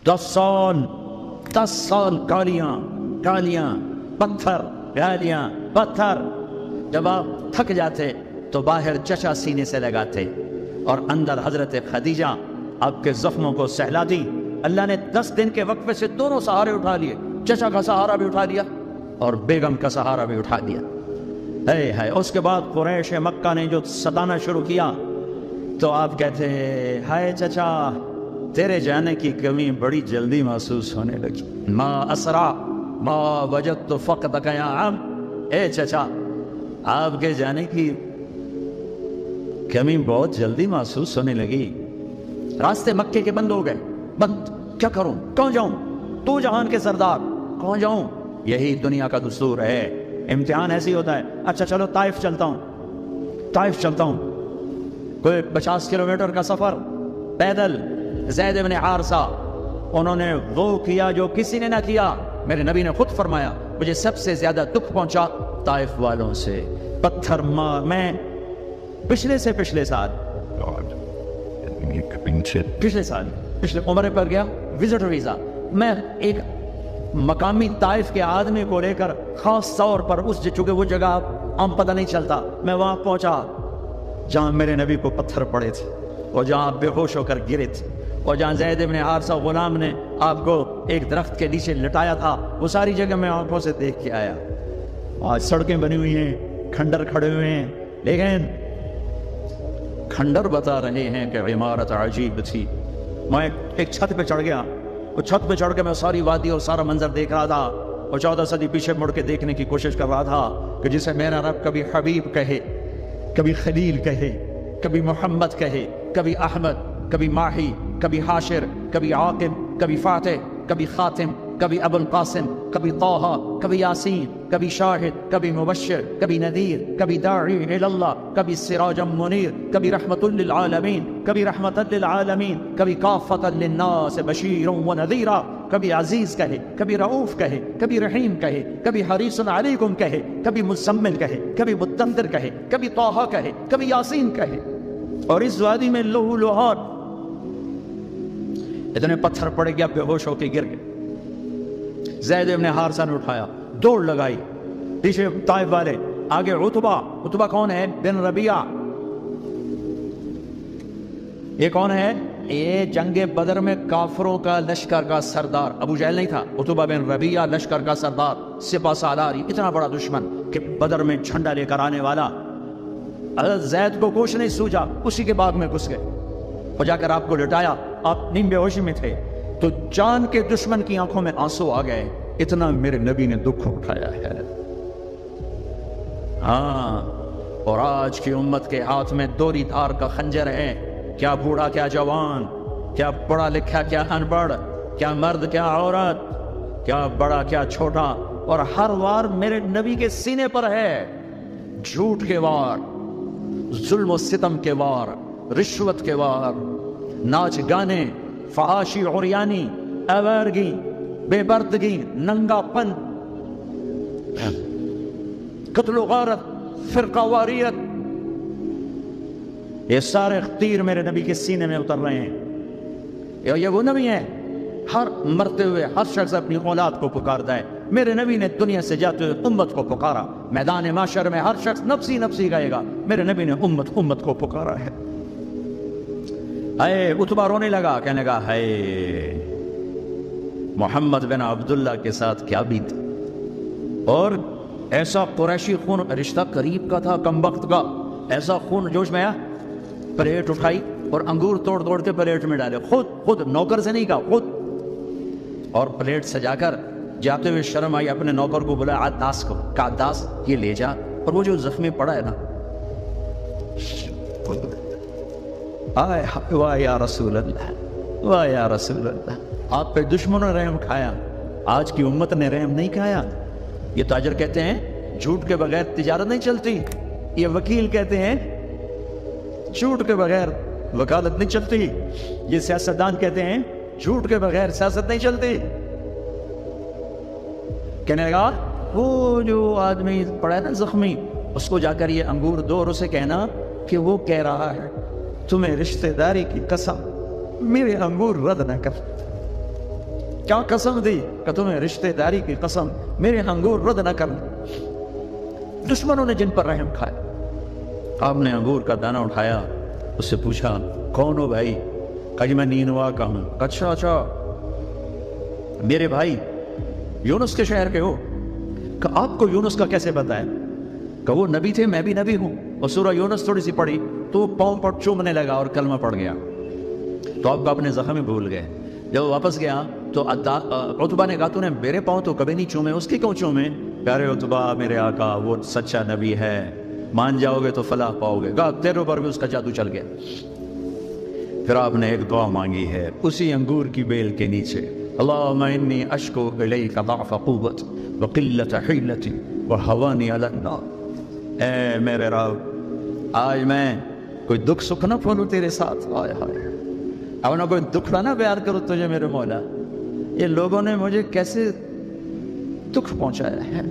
10 سال گالیاں پتھر. جب آپ تھک جاتے تو باہر چچا سینے سے لگاتے اور اندر حضرت خدیجہ آپ کے زخموں کو سہلاتی. اللہ نے 10 دن کے وقفے سے دونوں سہارے اٹھا لیے. چچا کا سہارا بھی اٹھا لیا اور بیگم کا سہارا بھی اٹھا دیا. ہے اس کے بعد قریش مکہ نے جو ستانا شروع کیا تو آپ کہتے ہیں ہائے چچا تیرے جانے کی کمی بڑی جلدی محسوس ہونے لگی. ما اسرع ما وجدت فقدک یا عم. اے چچا آپ کے جانے کی کمی بہت جلدی محسوس ہونے لگی. راستے مکے کے بند ہو گئے. بند کیا کروں, کہاں جاؤں, تو جہان کے سردار کہاں جاؤں. یہی دنیا کا دستور ہے, امتحان ایسے ہی ہوتا ہے. اچھا چلو طائف چلتا ہوں. کوئی 50 کلومیٹر کا سفر پیدل. زید بن حارثہ انہوں نے وہ کیا جو کسی نے نہ کیا. میرے نبی نے خود فرمایا مجھے سب سے زیادہ دکھ پہنچا طائف والوں سے. پتھر مار. میں پچھلے سال عمرے پر گیا, وزٹر ویزا. میں ایک مقامی طائف کے آدمی کو لے کر خاص طور پر چونکہ وہ جگہ عام پتہ نہیں چلتا, میں وہاں پہنچا جہاں میرے نبی کو پتھر پڑے تھے اور جہاں بے ہوش ہو کر گرے تھے اور جہاں زید بن حارثہ غلام نے آپ کو ایک درخت کے نیچے لٹایا تھا. وہ ساری جگہ میں آنکھوں سے دیکھ کے آیا. آج سڑکیں بنی ہوئی ہیں, کھنڈر کھڑے ہوئے ہیں, لیکن کھنڈر بتا رہے ہیں کہ عمارت عجیب تھی. میں ایک چھت پہ چڑھ گیا. وہ چھت پہ چڑھ کے میں ساری وادی اور سارا منظر دیکھ رہا تھا اور 14 صدی پیچھے مڑ کے دیکھنے کی کوشش کر رہا تھا کہ جسے میرا رب کبھی حبیب کہے, کبھی خلیل کہے, کبھی محمد کہے, کبھی احمد, کبھی ماہی, کبھی حاشر, کبھی عاقب, کبھی فاتح, کبھی خاتم, کبھی ابو القاسم, کبھی طٰہٰ, کبھی یاسین, کبھی شاہد, کبھی مبشر, کبھی نذیر, کبھی داعی الی اللہ, کبھی سراجا منیر, کبھی رحمت للعالمین, کبھی رحمت للعالمین, کبھی کافۃ للناس بشیرا ونذیرا. کبھی عزیز کہے, کبھی رؤوف کہے, کبھی رحیم کہے, کبھی حریص علیکم کہے, کبھی مزمل کہے, کبھی مدثر کہے, کبھی طٰہٰ کہے, کبھی یاسین کہے. اور اس وادی میں لہو لہار اتنے پتھر پڑے گیا, بے ہوش ہو کے گر گئے. زید بن حارثہ نے اٹھایا, دوڑ لگائی. پیچھے طائف والے, آگے عتبہ کون ہے؟ بن ربیعہ. یہ کون ہے؟ یہ جنگ بدر میں کافروں کا لشکر کا سردار. ابو جہل نہیں تھا, عتبہ بن ربیعہ لشکر کا سردار, سپہ سالار, اتنا بڑا دشمن کہ بدر میں جھنڈا لے کر آنے والا. حضرت زید کو کچھ نہیں سوجا, اسی کے باغ میں گھس گئے اور جا کر آپ کو لٹایا. آپ نیم بے ہوشی میں تھے تو جان کے دشمن کی آنکھوں میں آنسو آ گئے. اتنا میرے نبی نے دکھ اٹھایا ہے. ہاں, اور آج کی امت کے ہاتھ میں دوری دھار کا خنجر ہے. کیا بوڑھا کیا جوان, کیا پڑھا لکھا کیا ان پڑھ, کیا مرد کیا عورت, کیا بڑا کیا چھوٹا, اور ہر وار میرے نبی کے سینے پر ہے. جھوٹ کے وار, ظلم و ستم کے وار, رشوت کے وار, ناچ گانے, فحاشی عریانی, آوارگی, بے پردگی, ننگا پن, قتل و غارت, فرقہ واریت, یہ سارے تیر میرے نبی کے سینے میں اتر رہے ہیں. یہ وہ نبی ہیں ہر مرتے ہوئے ہر شخص اپنی اولاد کو پکارتا ہے. میرے نبی نے دنیا سے جاتے ہوئے امت کو پکارا. میدان معاشر میں ہر شخص نفسی نفسی کہے گا, میرے نبی نے امت کو پکارا ہے. اے عتبہ رونے لگا, کہنے لگا ہے محمد بن عبداللہ کے ساتھ کیا بیت. اور ایسا قریشی خون, رشتہ قریب کا تھا کم وقت کا, ایسا خون جوش میں آیا. پلیٹ اٹھائی اور انگور توڑ کے پلیٹ میں ڈالے. خود نوکر سے نہیں کہا, خود. اور پلیٹ سجا کر جاتے ہوئے شرم آئی, اپنے نوکر کو بولا عداس کو, کہا عداس یہ لے جا. اور وہ جو زخمی پڑا ہے نا, آئے واہ یا رسول اللہ, واہ یا رسول اللہ, آپ پہ دشمنوں نے رحم کھایا, آج کی امت نے رحم نہیں کھایا. یہ تاجر کہتے ہیں جھوٹ کے بغیر تجارت نہیں چلتی. یہ وکیل کہتے ہیں جھوٹ کے بغیر وکالت نہیں چلتی. یہ سیاستدان کہتے ہیں جھوٹ کے بغیر سیاست نہیں چلتی. کہنے لگا وہ جو آدمی پڑا ہے نا زخمی, اس کو جا کر یہ انگور دو اور اسے کہنا کہ وہ کہہ رہا ہے تمہیں رشتہ داری کی قسم میرے انگور رد نہ کر. کیا قسم دی کہ تمہیں رشتہ داری کی قسم میرے انگور رد نہ کرنا۔ دشمنوں نے جن پر رحم کھایا، آپ نے انگور کا دانہ اٹھایا، اس سے پوچھا کون ہو بھائی؟ کہا جی میں نینوا کا ہوں۔ اچھا میرے بھائی یونس کے شہر کے ہو؟ کہ آپ کو یونس کا کیسے پتہ ہے؟ کہ وہ نبی تھے، میں بھی نبی ہوں، اور سورہ یونس تھوڑی سی پڑھی تو پاؤں پر چومنے لگا اور کلمہ پڑھ گیا، تو آپ کو اپنے زخم میں بھول گئے۔ جب واپس گیا تو عتبہ نے کہا تو نے میرے پاؤں تو کبھی نہیں چومے، اس کی کیوں چومے؟ پیارے عتبہ میرے آقا وہ سچا نبی ہے، مان جاؤ گے تو فلاح پاؤ گے۔ کہا تیرے پر بھی اس کا جادو چل گیا۔ پھر آپ نے ایک دعا مانگی ہے اسی انگور کی بیل کے نیچے، اللہم انی اشکو الیک ضعف قوت وقلت حیلتی وہوانی علی النار۔ اے میرے رب آج میں کوئی دکھ سکھ نہ پھولوں تیرے ساتھ، ہائے ہائے اب نہ کوئی دکھ نہ بیان کرو تجھے میرے مولا، یہ لوگوں نے مجھے کیسے دکھ پہنچایا ہے،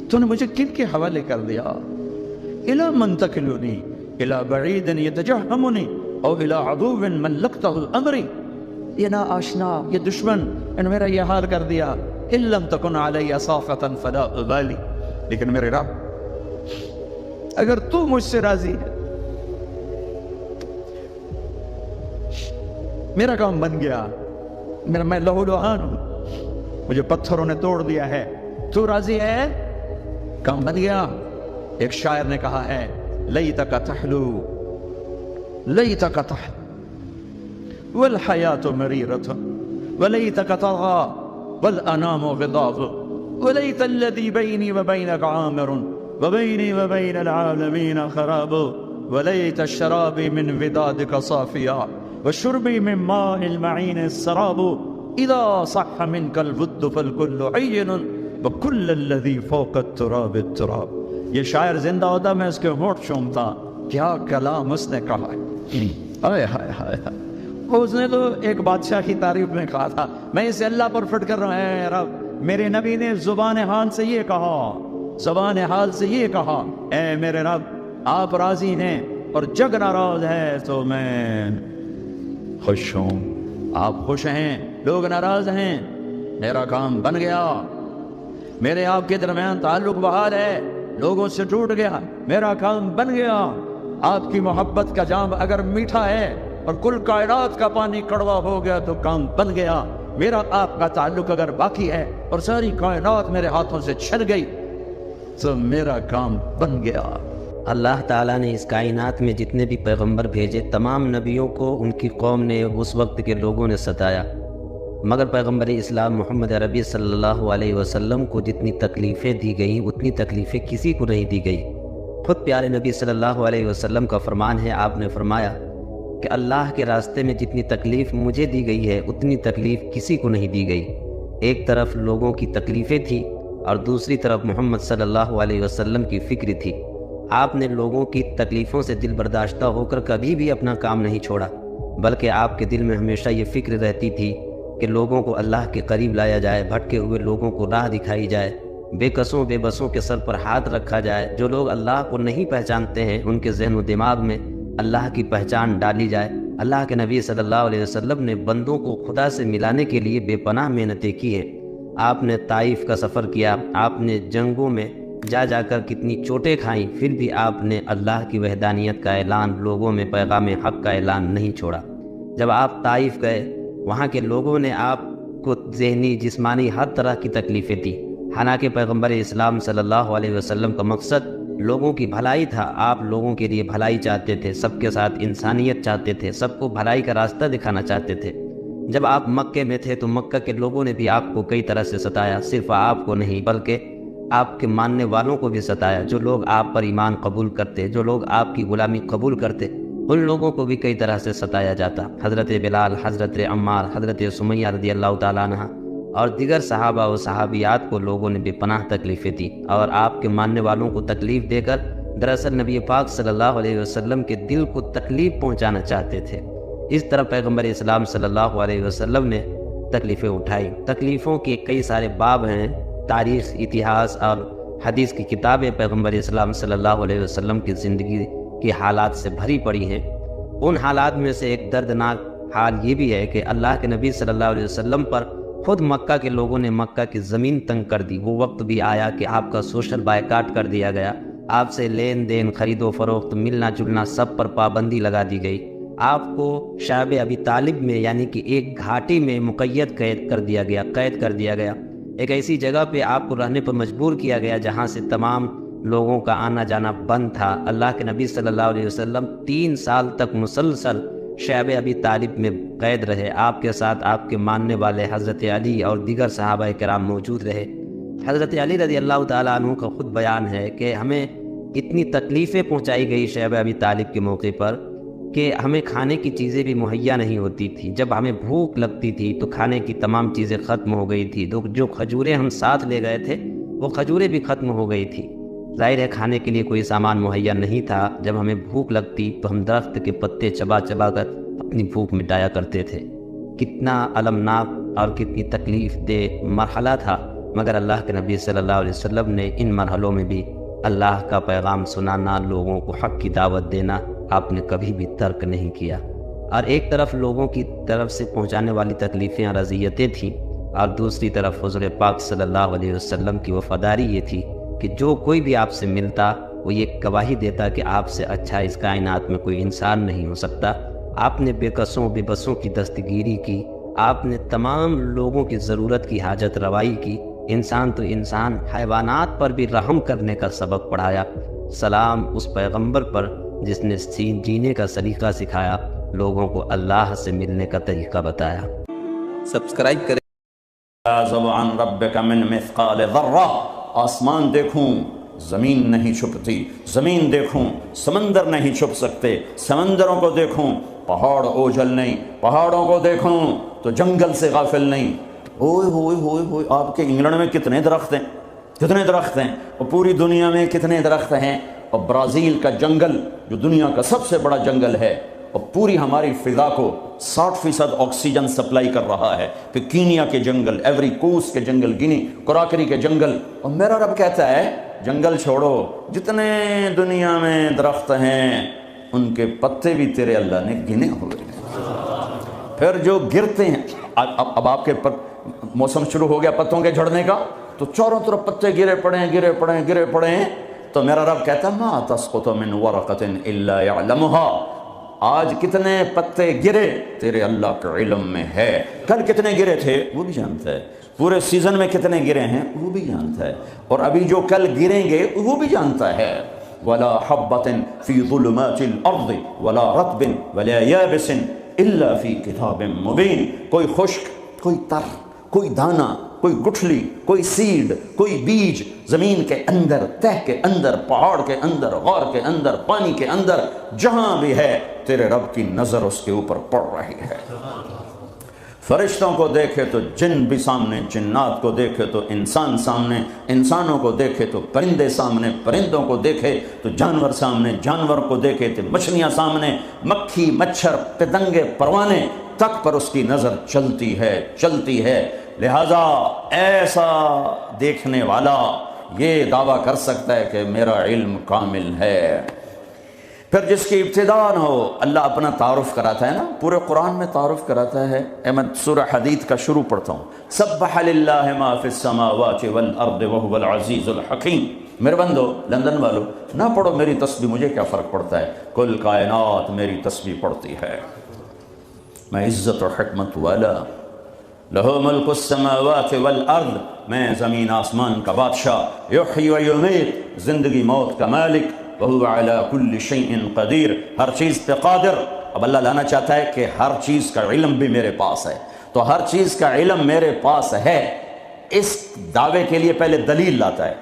تو نے مجھے کن کے حوالے کر دیا؟ الی من تکلنی الی بعید یتجہمنی او الی عدو من لقتہ الامری۔ یہ نا آشنا، یہ دشمن انہوں میرا یہ حال کر دیا۔ ان لم تکن علی صافتا فلا ابالی، لیکن میرے رب اگر تو مجھ سے راضی ہے، میرا کام بن گیا، میں لہو لہان ہوں، مجھے پتھروں نے توڑ دیا ہے، تو راضی ہے، کام بن گیا۔ ایک شاعر نے کہا ہے لیتک تحلو لیتک تحلو والحیات مریرۃ ولیتک تغا والانام غضاض ولیت الذی بینی وبینک عامر وبینی وبین العالمین خراب ولیت الشراب من ودادک صافیا وشربی من ماء المعین السراب اذا صح منک الود فالکل عین وکل الذی فوق التراب التراب۔ یہ شاعر زندہ ہوتا میں اس کے ہونٹ چومتا، کیا کلام اس نے کہا ہے، ہائے ہائے ہائے۔ اس نے تو ایک بادشاہ کی تعریف میں کہا تھا، میں اسے اللہ پر فٹ کر رہا ہوں، اے رب میرے نبی نے زبان حال سے یہ کہا، زبان حال سے یہ کہا، اے میرے رب آپ راضی ہیں اور جگ ناراض ہے تو میں خوش ہوں، آپ خوش ہیں لوگ ناراض ہیں، میرا کام بن گیا، میرے آپ کے درمیان تعلق بحال ہے، لوگوں سے ٹوٹ گیا، میرا کام بن گیا۔ آپ کی محبت کا جام اگر میٹھا ہے اور کل کائنات کا پانی کڑوا ہو گیا تو کام بن گیا۔ میرا آپ کا تعلق اگر باقی ہے اور ساری کائنات میرے ہاتھوں سے چھن گئی تو میرا کام بن گیا۔ اللہ تعالیٰ نے اس کائنات میں جتنے بھی پیغمبر بھیجے، تمام نبیوں کو ان کی قوم نے، اس وقت کے لوگوں نے ستایا، مگر پیغمبر اسلام محمد عربی صلی اللہ علیہ وسلم کو جتنی تکلیفیں دی گئیں اتنی تکلیفیں کسی کو نہیں دی گئی۔ خود پیارے نبی صلی اللہ علیہ وسلم کا فرمان ہے، آپ نے فرمایا کہ اللہ کے راستے میں جتنی تکلیف مجھے دی گئی ہے اتنی تکلیف کسی کو نہیں دی گئی۔ ایک طرف لوگوں کی تکلیفیں تھی اور دوسری طرف محمد صلی اللہ علیہ وسلم کی فکر تھی۔ آپ نے لوگوں کی تکلیفوں سے دل برداشتہ ہو کر کبھی بھی اپنا کام نہیں چھوڑا، بلکہ آپ کے دل میں ہمیشہ یہ فکر رہتی تھی کہ لوگوں کو اللہ کے قریب لایا جائے، بھٹکے ہوئے لوگوں کو راہ دکھائی جائے، بے کسوں بے بسوں کے سر پر ہاتھ رکھا جائے، جو لوگ اللہ کو نہیں پہچانتے ہیں ان کے ذہن و دماغ میں اللہ کی پہچان ڈالی جائے۔ اللہ کے نبی صلی اللہ علیہ وسلم نے بندوں کو خدا سے ملانے کے لیے بے پناہ محنتیں کی ہیں۔ آپ نے طائف کا سفر کیا، آپ نے جنگوں میں جا جا کر کتنی چوٹیں کھائیں، پھر بھی آپ نے اللہ کی وحدانیت کا اعلان، لوگوں میں پیغام حق کا اعلان نہیں چھوڑا۔ جب آپ طائف گئے، وہاں کے لوگوں نے آپ کو ذہنی جسمانی ہر طرح کی تکلیفیں دی، حالانکہ پیغمبر اسلام صلی اللہ علیہ وسلم کا مقصد لوگوں کی بھلائی تھا۔ آپ لوگوں کے لیے بھلائی چاہتے تھے، سب کے ساتھ انسانیت چاہتے تھے، سب کو بھلائی کا راستہ دکھانا چاہتے تھے۔ جب آپ مکے میں تھے تو مکہ کے لوگوں نے بھی آپ کو کئی طرح سے ستایا، صرف آپ کو نہیں بلکہ آپ کے ماننے والوں کو بھی ستایا۔ جو لوگ آپ پر ایمان قبول کرتے، جو لوگ آپ کی غلامی قبول کرتے، ان لوگوں کو بھی کئی طرح سے ستایا جاتا۔ حضرت بلال، حضرت عمار، حضرت سمیہ رضی اللہ تعالیٰ عنہ اور دیگر صحابہ و صحابیات کو لوگوں نے بے پناہ تکلیفیں دی، اور آپ کے ماننے والوں کو تکلیف دے کر دراصل نبی پاک صلی اللہ علیہ وسلم کے دل کو تکلیف پہنچانا چاہتے تھے۔ اس طرح پیغمبر اسلام صلی اللہ علیہ وسلم نے تکلیفیں اٹھائی۔ تکلیفوں کے کئی سارے باب ہیں، تاریخ، اتہاس اور حدیث کی کتابیں پیغمبر اسلام صلی اللہ علیہ وسلم کی زندگی کے حالات سے بھری پڑی ہیں۔ ان حالات میں سے ایک دردناک حال یہ بھی ہے کہ اللہ کے نبی صلی اللہ علیہ وسلم پر خود مکہ کے لوگوں نے مکہ کی زمین تنگ کر دی۔ وہ وقت بھی آیا کہ آپ کا سوشل بائیکاٹ کر دیا گیا، آپ سے لین دین، خرید و فروخت، ملنا جلنا سب پر پابندی لگا دی گئی۔ آپ کو شعب ابی طالب میں یعنی کہ ایک گھاٹی میں قید کر دیا گیا۔ ایک ایسی جگہ پہ آپ کو رہنے پر مجبور کیا گیا جہاں سے تمام لوگوں کا آنا جانا بند تھا۔ اللہ کے نبی صلی اللہ علیہ وسلم 3 سال تک مسلسل شعب ابی طالب میں قید رہے۔ آپ کے ساتھ آپ کے ماننے والے حضرت علی اور دیگر صحابہ کرام موجود رہے۔ حضرت علی رضی اللہ تعالیٰ عنہ کا خود بیان ہے کہ ہمیں اتنی تکلیفیں پہنچائی گئی شعب ابی طالب کے موقع پر کہ ہمیں کھانے کی چیزیں بھی مہیا نہیں ہوتی تھی۔ جب ہمیں بھوک لگتی تھی تو کھانے کی تمام چیزیں ختم ہو گئی تھی۔ جو کھجوریں ہم ساتھ لے گئے تھے وہ کھجوریں بھی ختم ہو گئی تھی۔ ظاہر ہے کھانے کے لیے کوئی سامان مہیا نہیں تھا۔ جب ہمیں بھوک لگتی تو ہم درخت کے پتے چبا چبا کر اپنی بھوک مٹایا کرتے تھے۔ کتنا المناک اور کتنی تکلیف دہ مرحلہ تھا، مگر اللہ کے نبی صلی اللہ علیہ وسلم نے ان مرحلوں میں بھی اللہ کا پیغام سنانا، لوگوں کو حق کی دعوت دینا آپ نے کبھی بھی ترک نہیں کیا۔ اور ایک طرف لوگوں کی طرف سے پہنچانے والی تکلیفیں اور اذیتیں تھیں، اور دوسری طرف حضور پاک صلی اللہ علیہ وسلم کی وفاداری یہ تھی کہ جو کوئی بھی آپ سے ملتا وہ یہ گواہی دیتا کہ آپ سے اچھا اس کائنات میں کوئی انسان نہیں ہو سکتا۔ آپ نے بے کسوں بے بسوں کی دستگیری کی، آپ نے تمام لوگوں کی ضرورت کی حاجت روائی کی، انسان تو انسان حیوانات پر بھی رحم کرنے کا سبق پڑھایا۔ سلام اس پیغمبر پر جس نے جینے کا سلیقہ سکھایا، لوگوں کو اللہ سے ملنے کا طریقہ بتایا۔ سبسکرائب کریں۔ يعزب عن ربك من مثقال ذرہ، آسمان دیکھوں زمین نہیں چھپتی، زمین دیکھوں سمندر نہیں چھپ سکتے، سمندروں کو دیکھوں پہاڑ اوجھل نہیں، پہاڑوں کو دیکھوں تو جنگل سے غافل نہیں۔ اوئے ہوئے ہوئے ہوئے، آپ کے انگلینڈ میں کتنے درخت ہیں، کتنے درخت ہیں، اور پوری دنیا میں کتنے درخت ہیں، اور برازیل کا جنگل جو دنیا کا سب سے بڑا جنگل ہے اور پوری ہماری فضا کو 60% آکسیجن سپلائی کر رہا ہے، پھر کینیا کے جنگل، ایوری کوسٹ کے جنگل، گینی کراکری کے جنگل، اور میرا رب کہتا ہے جنگل چھوڑو، جتنے دنیا میں درخت ہیں ان کے پتے بھی تیرے اللہ نے گنے ہوئے ہیں۔ پھر جو گرتے ہیں، اب آپ کے موسم شروع ہو گیا پتوں کے جھڑنے کا، تو چاروں طرف پتے گرے پڑے ہیں، تو میرا رب کہتا ہے ما تسقط من ورقۃ الا يعلمها، آج کتنے پتے گرے تیرے اللہ کے علم میں ہے، کل کتنے گرے تھے وہ بھی جانتا ہے، پورے سیزن میں کتنے گرے ہیں وہ بھی جانتا ہے، اور ابھی جو کل گریں گے وہ بھی جانتا ہے۔ ولا حبۃ فی ظلمات الارض ولا رطب ولا یابس الا فی کتاب مبین، کوئی خشک، کوئی تر، کوئی دانہ، کوئی گٹھلی، کوئی سیڈ، کوئی بیج زمین کے اندر، تہ کے اندر، پہاڑ کے اندر، غار کے اندر، پانی کے اندر، جہاں بھی ہے تیرے رب کی نظر اس کے اوپر پڑ رہی ہے۔ فرشتوں کو دیکھے تو جن بھی سامنے، جنات کو دیکھے تو انسان سامنے، انسانوں کو دیکھے تو پرندے سامنے، پرندوں کو دیکھے تو جانور سامنے، جانور کو دیکھے تو مچھلیاں سامنے، مکھی، مچھر، پتنگے، پروانے تک پر اس کی نظر چلتی ہے۔ لہذا ایسا دیکھنے والا یہ دعویٰ کر سکتا ہے کہ میرا علم کامل ہے۔ پھر جس کی ابتدا نہ ہو، اللہ اپنا تعارف کراتا ہے نا، پورے قرآن میں تعارف کراتا ہے۔ میں سورہ حدید کا شروع پڑھتا ہوں، سبح للہ ما فی السماوات والارض وهو العزیز الحکیم۔ میرے بندو، لندن والو، نہ پڑھو میری تسبیح، مجھے کیا فرق پڑتا ہے، کل کائنات میری تسبیح پڑھتی ہے، میں عزت و حکمت والا، لہو ملک السماوات والارض، میں زمین آسمان کا بادشاہ، یحیی و یمیت، زندگی موت کا مالک، وہو علی کل شیء قدیر، ہر چیز پہ قادر۔ اب اللہ لانا چاہتا ہے کہ ہر چیز کا علم بھی میرے پاس ہے، تو ہر چیز کا علم میرے پاس ہے، اس دعوے کے لیے پہلے دلیل لاتا ہے۔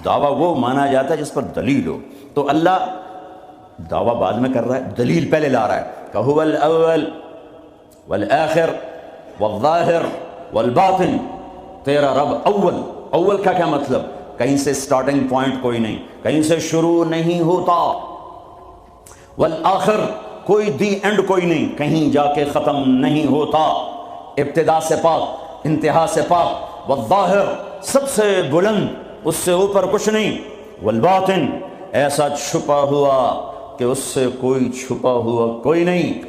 دعویٰ وہ مانا جاتا ہے جس پر دلیل ہو، تو اللہ دعویٰ بعد میں کر رہا ہے، دلیل پہلے لا رہا ہے کہ هو الاول والآخر والظاہر والباطن، تیرا رب اول کا کیا مطلب، کہیں سے سٹارٹنگ پوائنٹ کوئی نہیں، کہیں سے شروع نہیں ہوتا، والآخر کوئی دی اینڈ کوئی نہیں، کہیں جا کے ختم نہیں ہوتا، ابتدا سے پاک، انتہا سے پاک، والظاہر سب سے بلند، اس سے اوپر کچھ نہیں، والباطن ایسا چھپا ہوا کہ اس سے کوئی چھپا ہوا کوئی نہیں۔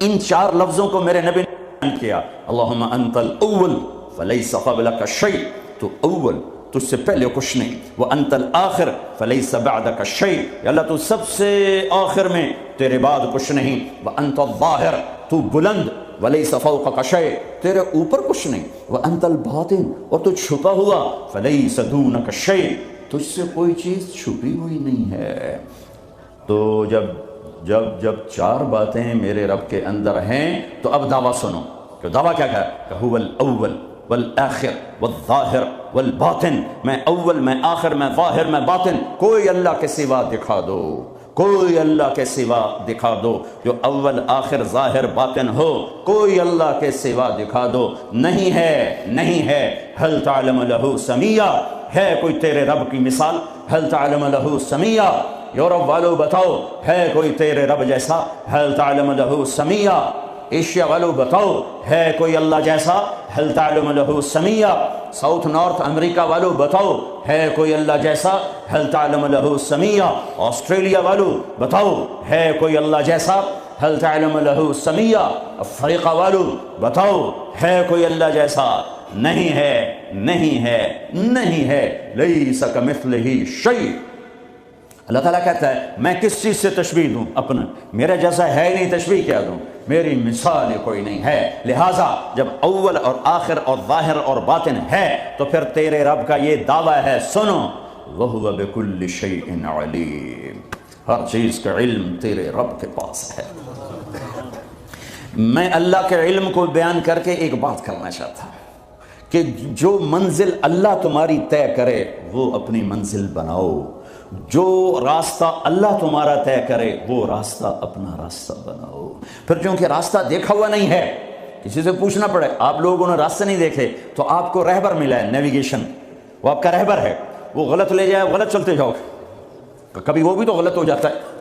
ان چار لفظوں کو میرے نبی نے بیان کیا، اللہم انت الاول فلیس قبلک شیء، تو اول، تجھ سے پہلے کچھ نہیں، وانت الآخر فلیس بعدک شیء، یا اللہ تو سب سے آخر میں، تیرے بعد کچھ نہیں، وانت الظاہر، تو بلند، ولیس فوقک شیء، تیرے اوپر کچھ نہیں، وانت الباطن، اور تو چھپا ہوا، فلیس دونک شیء، تجھ سے کوئی چیز چھپی ہوئی نہیں ہے۔ تو جب چار باتیں میرے رب کے اندر ہیں تو اب دعویٰ سنو، کہ دعویٰ کیا کہ هو الاول والآخر والظاہر والباطن، میں اول، میں آخر، میں ظاہر، میں باطن، کوئی اللہ کے سوا دکھا دو، کوئی اللہ کے سوا دکھا دو جو اول آخر ظاہر باطن ہو، کوئی اللہ کے سوا دکھا دو، نہیں ہے، نہیں ہے۔ هل تعلم له سمیہ، ہے کوئی تیرے رب کی مثال؟ هل تعلم له سمیہ، یورپ والو بتاؤ ہے کوئی تیرے رب جیسا؟ هل تعلم له سمیہ، ایشیا والو بتاؤ ہے کوئی اللہ جیسا؟ هل تعلم له سمیہ، ساؤتھ نارتھ امریکہ والو بتاؤ ہے کوئی اللہ جیسا؟ هل تعلم له سمیہ، آسٹریلیا والو بتاؤ ہے کوئی اللہ جیسا؟ هل تعلم له سمیہ، افریقہ والو بتاؤ ہے کوئی اللہ جیسا؟ نہیں ہے، نہیں ہے، نہیں ہے، لیس کمثلہ شیء۔ اللہ تعالیٰ کہتا ہے میں کس چیز سے تشبیہ دوں اپنا، میرا جیسا ہے نہیں، تشبیہ کیا دوں، میری مثال کوئی نہیں ہے۔ لہٰذا جب اول اور آخر اور ظاہر اور باطن ہے تو پھر تیرے رب کا یہ دعویٰ ہے، سنو، وَهُوَ بِكُلِّ شَيْءٍ عَلِيمٌ، ہر چیز کا علم تیرے رب کے پاس ہے۔ میں اللہ کے علم کو بیان کر کے ایک بات کرنا چاہتا ہوں کہ جو منزل اللہ تمہاری طے کرے وہ اپنی منزل بناؤ، جو راستہ اللہ تمہارا طے کرے وہ راستہ اپنا راستہ بناؤ۔ پھر چونکہ راستہ دیکھا ہوا نہیں ہے، کسی سے پوچھنا پڑے، آپ لوگوں نے راستے نہیں دیکھے تو آپ کو رہبر ملا ہے، نیویگیشن، وہ آپ کا رہبر ہے، وہ غلط لے جائے غلط چلتے جاؤ، کبھی وہ بھی تو غلط ہو جاتا ہے۔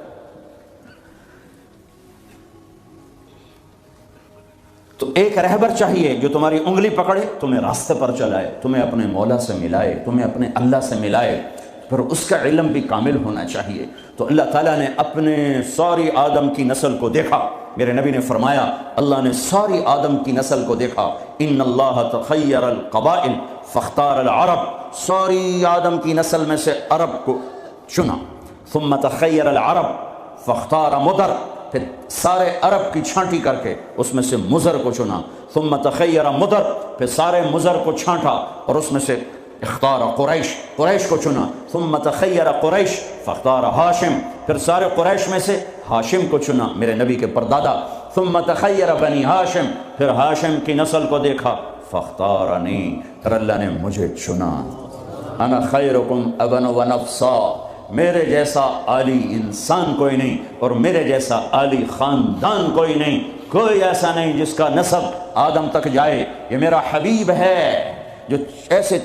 تو ایک رہبر چاہیے جو تمہاری انگلی پکڑے، تمہیں راستے پر چلائے، تمہیں اپنے مولا سے ملائے، تمہیں اپنے اللہ سے ملائے، پھر اس کا علم بھی کامل ہونا چاہیے۔ تو اللہ تعالیٰ نے اپنے ساری آدم کی نسل کو دیکھا، میرے نبی نے فرمایا اللہ نے ساری آدم کی نسل کو دیکھا، ان اللہ تخیر القبائل فاختار العرب، ساری آدم کی نسل میں سے عرب کو چنا، ثم تخیر العرب فاختار مدر، پھر سارے عرب کی چھانٹی کر کے اس میں سے مضر کو چنا، ثم تخیر مدر، پھر سارے مضر کو چھانٹا اور اس میں سے اختار قریش، قریش کو چنا، ثم تخیر قریش فاختار ہاشم، پھر سارے قریش میں سے ہاشم کو چنا، میرے نبی کے پردادا، ثم تخیر بنی ہاشم، پھر ہاشم کی نسل کو دیکھا، فاختارنی، پھر اللہ نے مجھے چنا، انا خیرکم ابن و نفسا، میرے جیسا عالی انسان کوئی نہیں اور میرے جیسا عالی خاندان کوئی نہیں، کوئی ایسا نہیں جس کا نسب آدم تک جائے، یہ میرا حبیب ہے جو ایسے،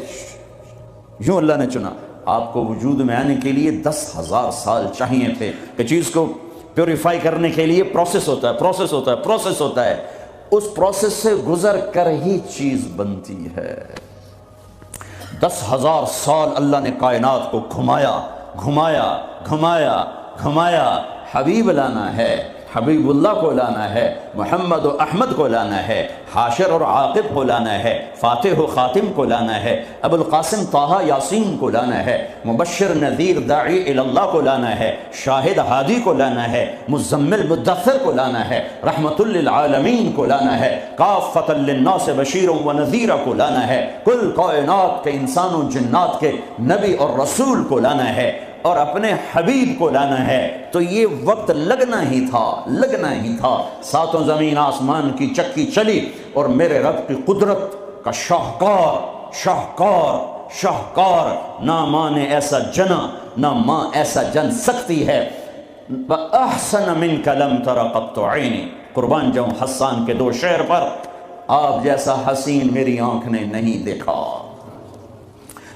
یوں اللہ نے چنا۔ آپ کو وجود میں آنے کے لیے 10,000 سال چاہیے تھے، کہ چیز کو پیوریفائی کرنے کے لیے پروسیس ہوتا ہے، پروسیس ہوتا ہے، پروسیس ہوتا ہے، اس پروسیس سے گزر کر ہی چیز بنتی ہے۔ 10,000 سال اللہ نے کائنات کو گھمایا گھمایا گھمایا گھمایا، حبیب لانا ہے، حبیب اللہ کو لانا ہے، محمد و احمد کو لانا ہے، حاشر اور عاقب کو لانا ہے، فاتح و خاتم کو لانا ہے، ابو القاسم طہ یاسین کو لانا ہے، مبشر نذیر داعی اللہ کو لانا ہے، شاہد ہادی کو لانا ہے، مزمل مدثر کو لانا ہے، رحمت للعالمین کو لانا ہے، کافۃ للناس بشیر و نذیر کو لانا ہے، کل کائنات کے انسان و جنات کے نبی اور رسول کو لانا ہے، اور اپنے حبیب کو لانا ہے۔ تو یہ وقت لگنا ہی تھا، لگنا ہی تھا، ساتوں زمین آسمان کی چکی چلی اور میرے رب کی قدرت کا شاہکار شاہکار شاہکار، نہ ماں نے ایسا جنا نہ ماں ایسا جن سکتی ہے، وَأَحْسَنَ مِنْكَ لَمْ تَرَ قَطُّ عَيْنِي، قربان جاؤں حسان کے 2 شعر پر، آپ جیسا حسین میری آنکھ نے نہیں دیکھا،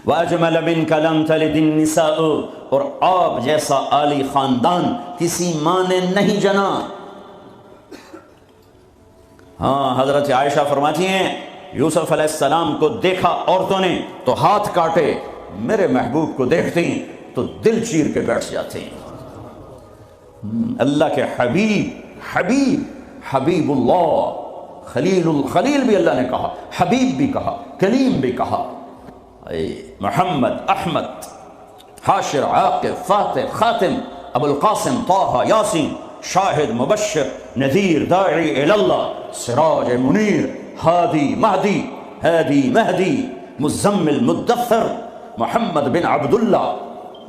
وَأَجْمَلَ مِنْكَ لَمْ تَلِدِ النِّسَاءُ، اور آپ جیسا عالی خاندان کسی ماں نے نہیں جنا۔ ہاں، حضرت عائشہ فرماتی ہیں یوسف علیہ السلام کو دیکھا عورتوں نے تو ہاتھ کاٹے، میرے محبوب کو دیکھتی تو دل چیر کے بیٹھ جاتے ہیں۔ اللہ کے حبیب حبیب حبیب اللہ خلیل الخلیل بھی اللہ نے کہا، حبیب بھی کہا، کلیم بھی کہا۔ محمد، احمد، حاشر، عاقب، فاتح، خاتم، ابو القاسم، طه، یاسین، شاہد، مبشر، نذیر، داعی اللہ، سراج منیر، ہادی، مہدی، ہادی، مہدی، مزمل، مدثر، محمد بن عبداللہ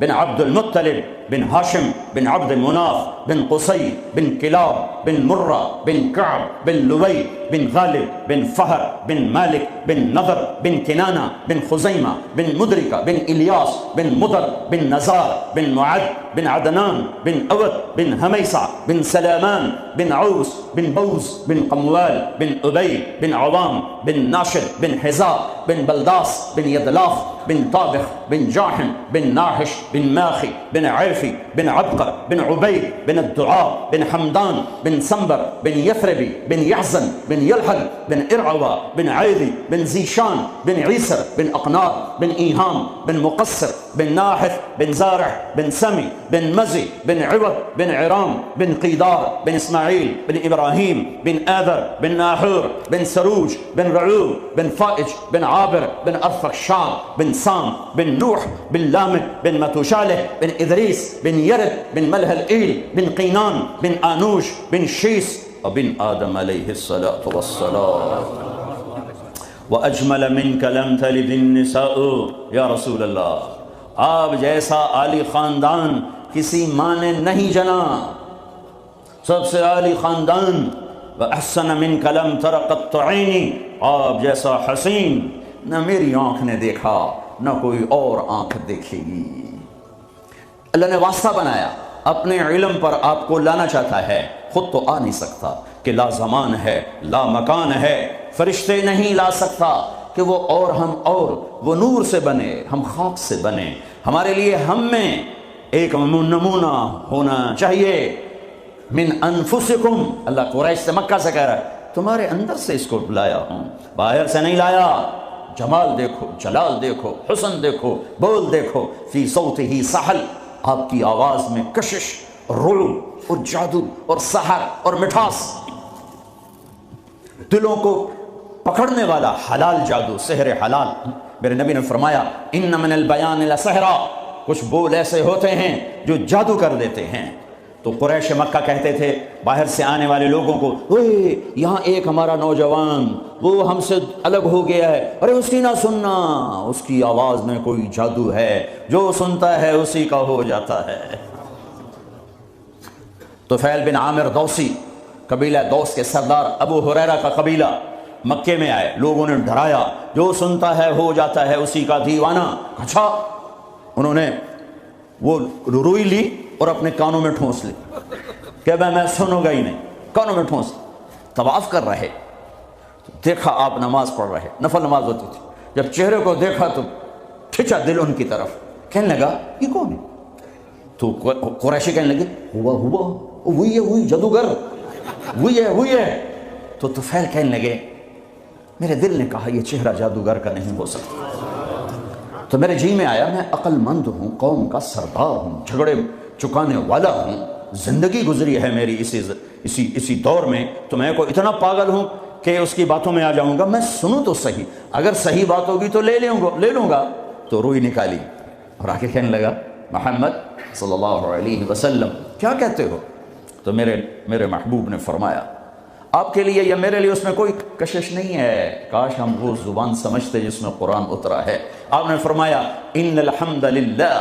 بن عبد المطلب بن ہاشم بن عبد مناف بن قصی بن کلاب بن مرہ بن کعب بن لوی بن غالب بن فہر بن مالک بن نضر بن کنانہ بن خزیمہ بن مدرکہ بن الیاس بن مدر بن نزار بن معد بن عدنان بن اوت بن حمیسہ بن سلامان بن عوس بن بوز بن قموال بن ابی بن عوام بن ناشد بن حزاء بن بلداس بن یدلاف بن طابخ بن جاحم بن ناحش بن ماخی بن عیفی بن عبقر بن عبید بن الدعاء بن حمدان بن سنبر بن یثربی بن یحزن بن یلحل بن ارعوى بن عیدی بن زیشان بن عیسر بن اقناط بن ایہام بن مقصر بن ناحث بن زارع بن سمی بن مزی بن عوض بن عرام بن قیدار بن اسماعیل بن ابراہیم بن آذر بن ناحور بن سروج بن رعوب بن فائج بن عابر بن ارفخشاد بن سام بن نوح بن لامک بن متوشالح بن ادریس بن یرد بن ملہ الایل بن قینان بن آنوش بن شیس وبن آدم علیہ الصلاة والسلام وَأَجْمَلَ مِنْكَ لَمْ تَلِدِ النِّسَاءُ یا رسول اللہ، آپ جیسا عالی خاندان کسی ماں نے نہیں جنا، سب سے عالی خاندان۔ وَأَحْسَنَ مِنْكَ لَمْ تَرَ قَطُّ عَيْنِي، آپ جیسا حسین نہ میری آنکھ نے دیکھا نہ کوئی اور آنکھ دیکھے گی۔ اللہ نے واسطہ بنایا، اپنے علم پر آپ کو لانا چاہتا ہے، خود تو آ نہیں سکتا کہ لا زمان ہے، لا مکان ہے، فرشتے نہیں لا سکتا کہ وہ اور ہم اور، وہ نور سے بنے، ہم خاک سے بنے۔ ہمارے لیے ہم میں ایک نمونہ ہونا چاہیے۔ من انفسکم، اللہ قریش سے، مکہ سے کہہ رہا ہے تمہارے اندر سے اس کو لایا ہوں، باہر سے نہیں لایا۔ جمال دیکھو، جلال دیکھو، حسن دیکھو، بول دیکھو، فی صوتہ سحل، آپ کی آواز میں کشش اور رعب اور جادو اور سحر اور مٹھاس، دلوں کو پکڑنے والا حلال جادو، سحر حلال۔ میرے نبی نے فرمایا ان من البیان لسحرا، کچھ بول ایسے ہوتے ہیں جو جادو کر دیتے ہیں۔ تو قریش مکہ کہتے تھے باہر سے آنے والے لوگوں کو، اوے یہاں ایک ہمارا نوجوان وہ ہم سے الگ ہو گیا ہے، ارے اس کی نہ سننا، اس کی آواز میں کوئی جادو ہے، جو سنتا ہے اسی کا ہو جاتا ہے۔ طفیل بن عامر دوسی، قبیلہ دوس کے سردار ابو ہریرہ کا قبیلہ مکے میں آئے، لوگوں نے ڈرایا جو سنتا ہے ہو جاتا ہے اسی کا دیوانہ۔ اچھا، انہوں نے وہ روئی لی اور اپنے کانوں میں ٹھونس لی کہ میں سنوں گا ہی نہیں، کانوں میں ٹھونس لی۔ طواف کر رہے، دیکھا آپ نماز پڑھ رہے، نفل نماز ہوتی تھی، جب چہرے کو دیکھا تو کھنچا دل ان کی طرف، کہنے لگا یہ کون ہے؟ تو قریشی کہنے لگے ہوا وہی ہے، وہی جادوگر، وہی ہے۔ تو طفیل کہنے لگے میرے دل نے کہا یہ چہرہ جادوگر کا نہیں ہو سکتا، تو میرے جی میں آیا میں عقل مند ہوں، قوم کا سردار ہوں، جھگڑے چکانے والا ہوں، زندگی گزری ہے میری اسی دور میں، تو میں کوئی اتنا پاگل ہوں کہ اس کی باتوں میں آ جاؤں گا؟ میں سنوں تو صحیح، اگر صحیح بات ہوگی تو لے لوں گا۔ تو روئی نکالی اور آ کے کہنے لگا محمد صلی اللہ علیہ وسلم کیا کہتے ہو؟ تو میرے محبوب نے فرمایا آپ کے لیے یا میرے لیے اس میں کوئی کشش نہیں ہے، کاش ہم وہ زبان سمجھتے جس میں قرآن اترا ہے۔ آپ نے فرمایا ان الحمد للہ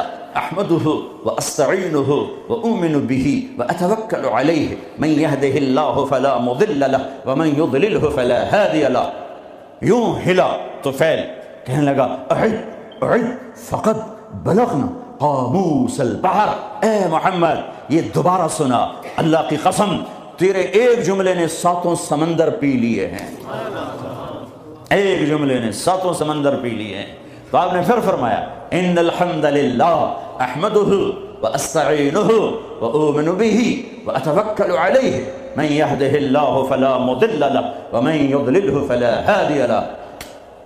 احمدہ واستعینہ واؤمن بہ واتوکل علیہ من یہدہ اللہ فلا مضل لہ ومن یضللہ فلا ہادی لہ۔ یوں ہلا طفیل، کہنے لگا اعد فقد بلغنا قاموس البحر، اے محمد یہ دوبارہ سنا، اللہ کی قسم تیرے ایک جملے نے 7 سمندر پی لیے ہیں، ایک جملے نے 7 سمندر پی لیے ہیں۔ تو آپ نے پھر فرمایا ان الحمد للہ احمدہ واستعینہ واؤمن بہ واتوکل علیہ من یہدہ اللہ فلا مضل لہ ومن یضللہ فلا ہادی لہ۔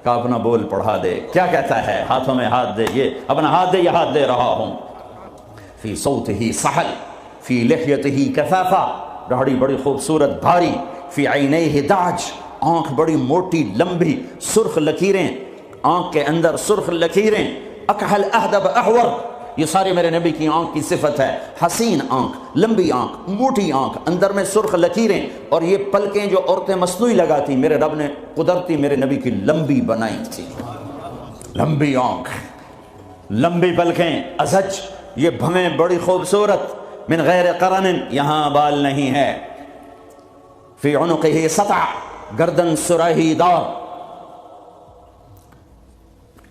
کا اپنا بول پڑھا دے، کیا کہتا ہے؟ ہاتھوں میں ہاتھ دے، یہ اپنا ہاتھ دے، یہ ہاتھ دے رہا ہوں۔ فی صوتہ سحل فی لحیتہ کثافہ، داڑھی بڑی خوبصورت بھاری، فی عینیہ داج، آنکھ بڑی موٹی لمبی، سرخ لکیریں آنکھ کے اندر، سرخ لکیریں، اکحل اہدب احور، یہ سارے میرے نبی کی آنکھ کی صفت ہے۔ حسین آنکھ، لمبی آنکھ، موٹی آنکھ، اندر میں سرخ لکیریں، اور یہ پلکیں جو عورتیں مصنوعی لگاتی میرے رب نے قدرتی میرے نبی کی لمبی بنائی تھی۔ لمبی آنکھ، لمبی پلکیں، ازج، یہ بھویں بڑی خوبصورت، من غیر قرن، یہاں بال نہیں ہے، فی عنقہ سطع، گردن سراہی دار،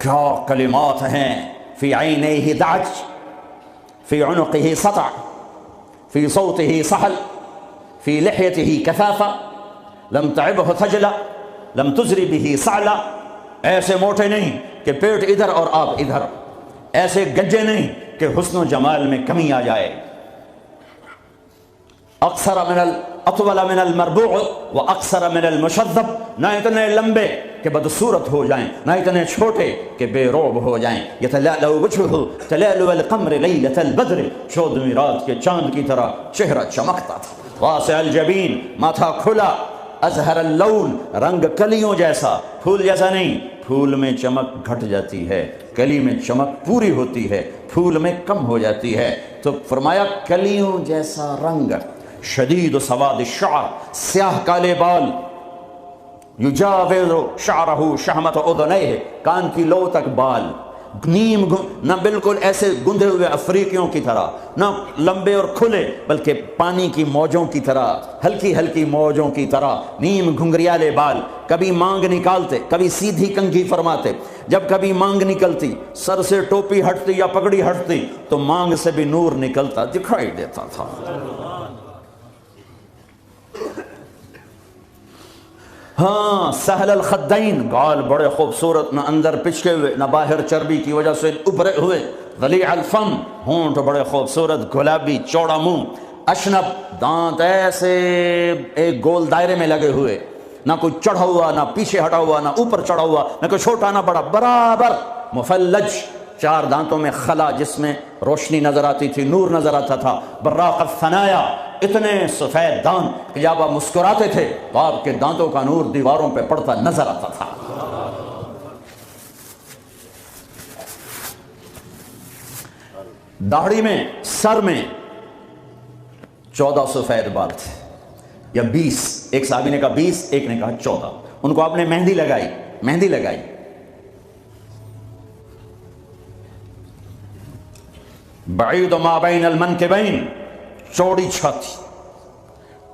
کیا کلمات ہیں، فی عینیہ دعج، فی عنقہ سطع، فی صوتہ سحل، فی لحیتہ کثافہ، لم تعبہ ثجلہ، لم تزری بہ سعلہ، ایسے موٹے نہیں کہ پیٹ ادھر اور آپ ادھر، ایسے گجے نہیں کہ حسن و جمال میں کمی آ جائے، اکثر من اطول من المربوع و اکثر من المشذب، نہ اتنے لمبے کہ بدصورت ہو جائیں، نہ اتنے چھوٹے کہ بے روب ہو جائیں، یتلألؤ وجہہ تلألؤ القمر لیلۃ البدر، 14ویں رات کے چاند کی طرح چہرہ چمکتا تھا، واسع الجبین، ماتھا کھلا، ازہر اللون، رنگ کلیوں جیسا، پھول جیسا نہیں، پھول میں چمک گھٹ جاتی ہے، کلی میں چمک پوری ہوتی ہے، پھول میں کم ہو جاتی ہے، تو فرمایا کلیوں جیسا رنگ، شدید سواد الشعر، سیاہ کالے بال، یجاوز شعرہ شہمۃ اذنیہ، کان کی لو تک بال، نیم نہ بالکل ایسے گندھے ہوئے افریقیوں کی طرح، نہ لمبے اور کھلے، بلکہ پانی کی موجوں کی طرح، ہلکی ہلکی موجوں کی طرح، نیم گھنگریالے بال، کبھی مانگ نکالتے، کبھی سیدھی کنگھی فرماتے، جب کبھی مانگ نکلتی، سر سے ٹوپی ہٹتی یا پگڑی ہٹتی تو مانگ سے بھی نور نکلتا دکھائی دیتا تھا۔ ہاں، سہل الخدین، گال بڑے خوبصورت، نہ اندر پچکے ہوئے نہ باہر چربی کی وجہ سے ابھرے ہوئے، ضلیع الفم، ہونٹ بڑے خوبصورت گلابی چوڑا منہ، اشنب، دانت ایسے ایک گول دائرے میں لگے ہوئے، نہ کوئی چڑھا ہوا نہ پیچھے ہٹا ہوا نہ اوپر چڑھا ہوا، نہ کوئی چھوٹا نہ بڑا، برابر، مفلج، 4 دانتوں میں خلا جس میں روشنی نظر آتی تھی، نور نظر آتا تھا، براق الثنایا، اتنے سفید دانت کہ جب آپ مسکراتے تھے تو آپ کے دانتوں کا نور دیواروں پہ پڑتا نظر آتا تھا۔ داڑھی میں، سر میں 14 سفید بال تھے یا 20، ایک صحابی نے کہا 20، ایک نے کہا 14، ان کو آپ نے مہندی لگائی، مہندی لگائی۔ بعید ما بین المنکبین، چوڑی چھاتی،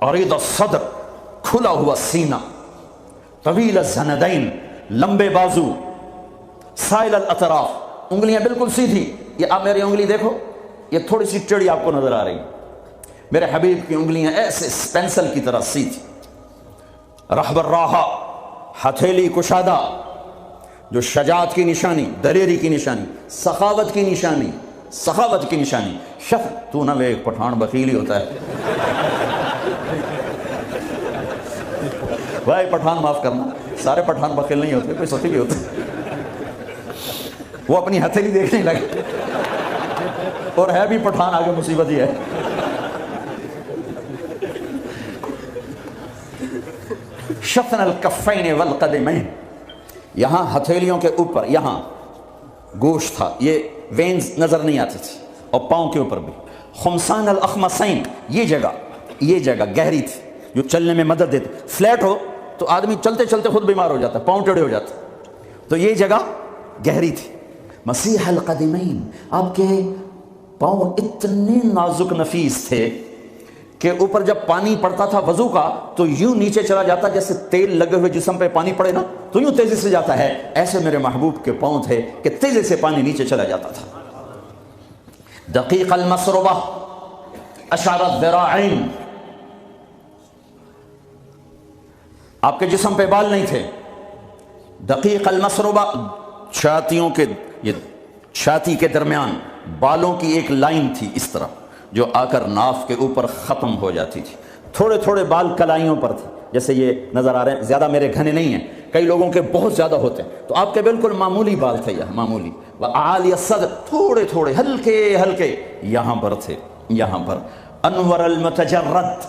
عریض الصدر، کھلا ہوا سینہ، طویل الزندین، لمبے بازو، سائل الاطراف، انگلیاں بالکل سیدھی، یہ آپ میری انگلی دیکھو، یہ تھوڑی سی ٹیڑھی آپ کو نظر آ رہی، میرے حبیب کی انگلیاں ایسے پینسل کی طرح سیدھی، رحب الراحہ، ہتھیلی کشادہ، جو شجاعت کی نشانی، دلیری کی نشانی، سخاوت کی نشانی، سخاوت کی نشانی۔ تو نہ ایک پٹھان بخیلی ہوتا ہے، بھائی پٹھان معاف کرنا، سارے پٹھان بخیل نہیں ہوتے، کوئی سخی بھی ہوتا ہے، وہ اپنی ہتھیلی دیکھنے لگے، اور ہے بھی پٹھان، آگے مصیبت ہی ہے۔ شفن الکفین والقدمین، یہاں ہتھیلیوں کے اوپر یہاں گوشت تھا، یہ وینز نظر نہیں آتی تھی، اور پاؤں کے اوپر بھی۔ خمسان الاخمصین، یہ جگہ گہری تھی جو چلنے میں مدد دیتی، فلیٹ ہو تو آدمی چلتے چلتے خود بیمار ہو جاتا، پاؤں ٹیڑھے ہو جاتے، تو یہ جگہ گہری تھی۔ مسیح القدمین، آپ کے پاؤں اتنے نازک نفیس تھے کہ اوپر جب پانی پڑتا تھا وضو کا تو یوں نیچے چلا جاتا، جیسے تیل لگے ہوئے جسم پہ پانی پڑے نا تو یوں تیزی سے جاتا ہے، ایسے میرے محبوب کے پاؤں تھے کہ تیزی سے پانی نیچے چلا جاتا تھا۔ دقیق المسربہ، اشعر الذراعین، آپ کے جسم پہ بال نہیں تھے۔ دقیق المسربہ، چھاتیوں کے، یہ چھاتی کے درمیان بالوں کی ایک لائن تھی اس طرح جو آ کر ناف کے اوپر ختم ہو جاتی تھی، تھوڑے تھوڑے بال کلائیوں پر تھے، جیسے یہ نظر آ رہے ہیں، زیادہ میرے گھنے نہیں ہیں، کئی لوگوں کے بہت زیادہ ہوتے ہیں، تو آپ کے بالکل معمولی بال تھے، یہ معمولی۔ وعالی الصدر، تھوڑے تھوڑے ہلکے ہلکے یہاں پر تھے، یہاں پر۔ انور المتجرد،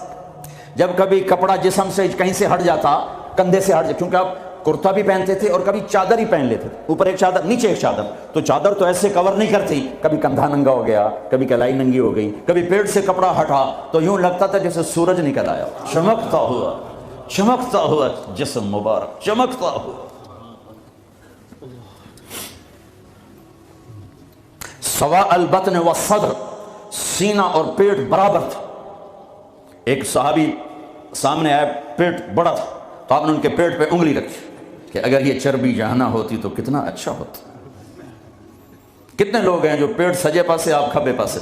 جب کبھی کپڑا جسم سے کہیں سے ہٹ جاتا کندھے سے ہٹ جائے، کیونکہ آپ کرتا بھی پہنتے تھے اور کبھی چادر ہی پہن لیتے تھے، اوپر ایک چادر نیچے ایک چادر، تو چادر تو ایسے کور نہیں کرتی، کبھی کندھا ننگا ہو گیا، کبھی کلائی ننگی ہو گئی، کبھی پیٹ سے کپڑا ہٹا تو یوں لگتا تھا جیسے سورج نکل آیا، چمکتا ہوا جسم مبارک، چمکتا ہوا۔ سواء البطن والصدر، سینہ اور پیٹ برابر تھا۔ ایک صحابی سامنے آئے، پیٹ بڑا تھا، تو آپ نے ان کے پیٹ پہ انگلی رکھی کہ اگر یہ چربی یہاں نہ ہوتی تو کتنا اچھا ہوتا۔ کتنے لوگ ہیں جو پیٹ سجے پاسے، آپ کھبے پاسے،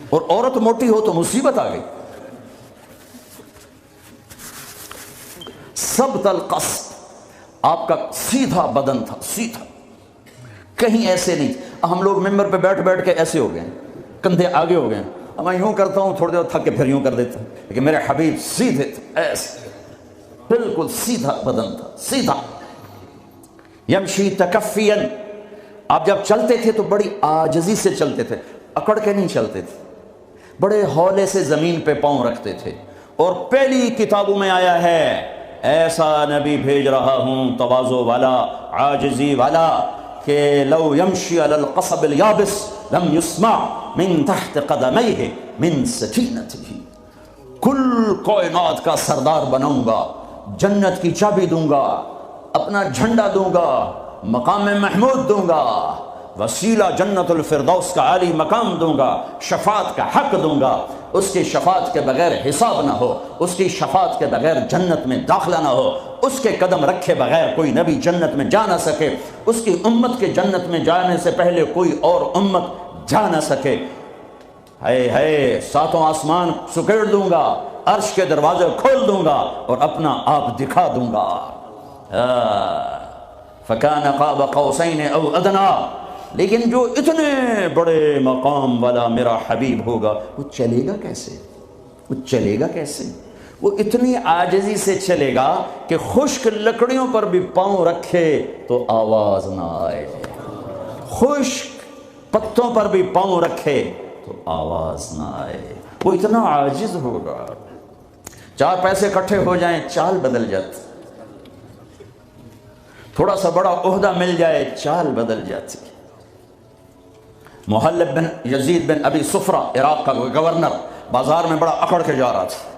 اور عورت موٹی ہو تو مصیبت آ گئی۔ ثبت القصد، آپ کا سیدھا بدن تھا، سیدھا، کہیں ایسے نہیں۔ ہم لوگ ممبر پہ بیٹھ بیٹھ کے ایسے ہو گئے، کندھے آگے ہو گئے، میں یوں کرتا ہوں، تھوڑی دیر تھک کے پھر یوں کر دیتا ہوں، لیکن میرے حبیب سیدھے تھے، ایسے بالکل سیدھا بدن تھا، سیدھا۔ یمشی تکفیا، آپ جب چلتے تھے تو بڑی عاجزی سے چلتے تھے، اکڑ کے نہیں چلتے تھے، بڑے ہولے سے زمین پہ پاؤں رکھتے تھے۔ اور پہلی کتابوں میں آیا ہے ایسا نبی بھیج رہا ہوں تواضع والا، عاجزی والا، کہ لو یمشی علی القصب الیابس لم یسمع من تحت قدمیہ من سکینتہ، کل کائنات کا سردار بناؤں گا، جنت کی چابی دوں گا، اپنا جھنڈا دوں گا، مقام محمود دوں گا، وسیلہ جنت الفردوس کا عالی مقام دوں گا، شفاعت کا حق دوں گا، اس کی شفاعت کے بغیر حساب نہ ہو، اس کی شفاعت کے بغیر جنت میں داخلہ نہ ہو، اس کے قدم رکھے بغیر کوئی نبی جنت میں جا نہ سکے، اس کی امت کے جنت میں جانے سے پہلے کوئی اور امت جا نہ سکے۔ ہے ساتوں آسمان سکیڑ دوں گا، عرش کے دروازے کھول دوں گا اور اپنا آپ دکھا دوں گا۔ فَكَانَ قَابَ قَوْسَيْنِ أَوْ أَدْنَىٰ، لیکن جو اتنے بڑے مقام والا میرا حبیب ہوگا، وہ چلے گا کیسے؟ وہ چلے گا کیسے؟ وہ اتنی عاجزی سے چلے گا کہ خشک لکڑیوں پر بھی پاؤں رکھے تو آواز نہ آئے، خشک پتوں پر بھی پاؤں رکھے تو آواز نہ آئے، وہ اتنا عاجز ہوگا۔ چار پیسے اکٹھے ہو جائیں، چال بدل جاتی، تھوڑا سا بڑا عہدہ مل جائے، چال بدل جاتی۔ محلب بن یزید بن ابی صفرہ، عراق کا گورنر، بازار میں بڑا اکڑ کے جا رہا تھا،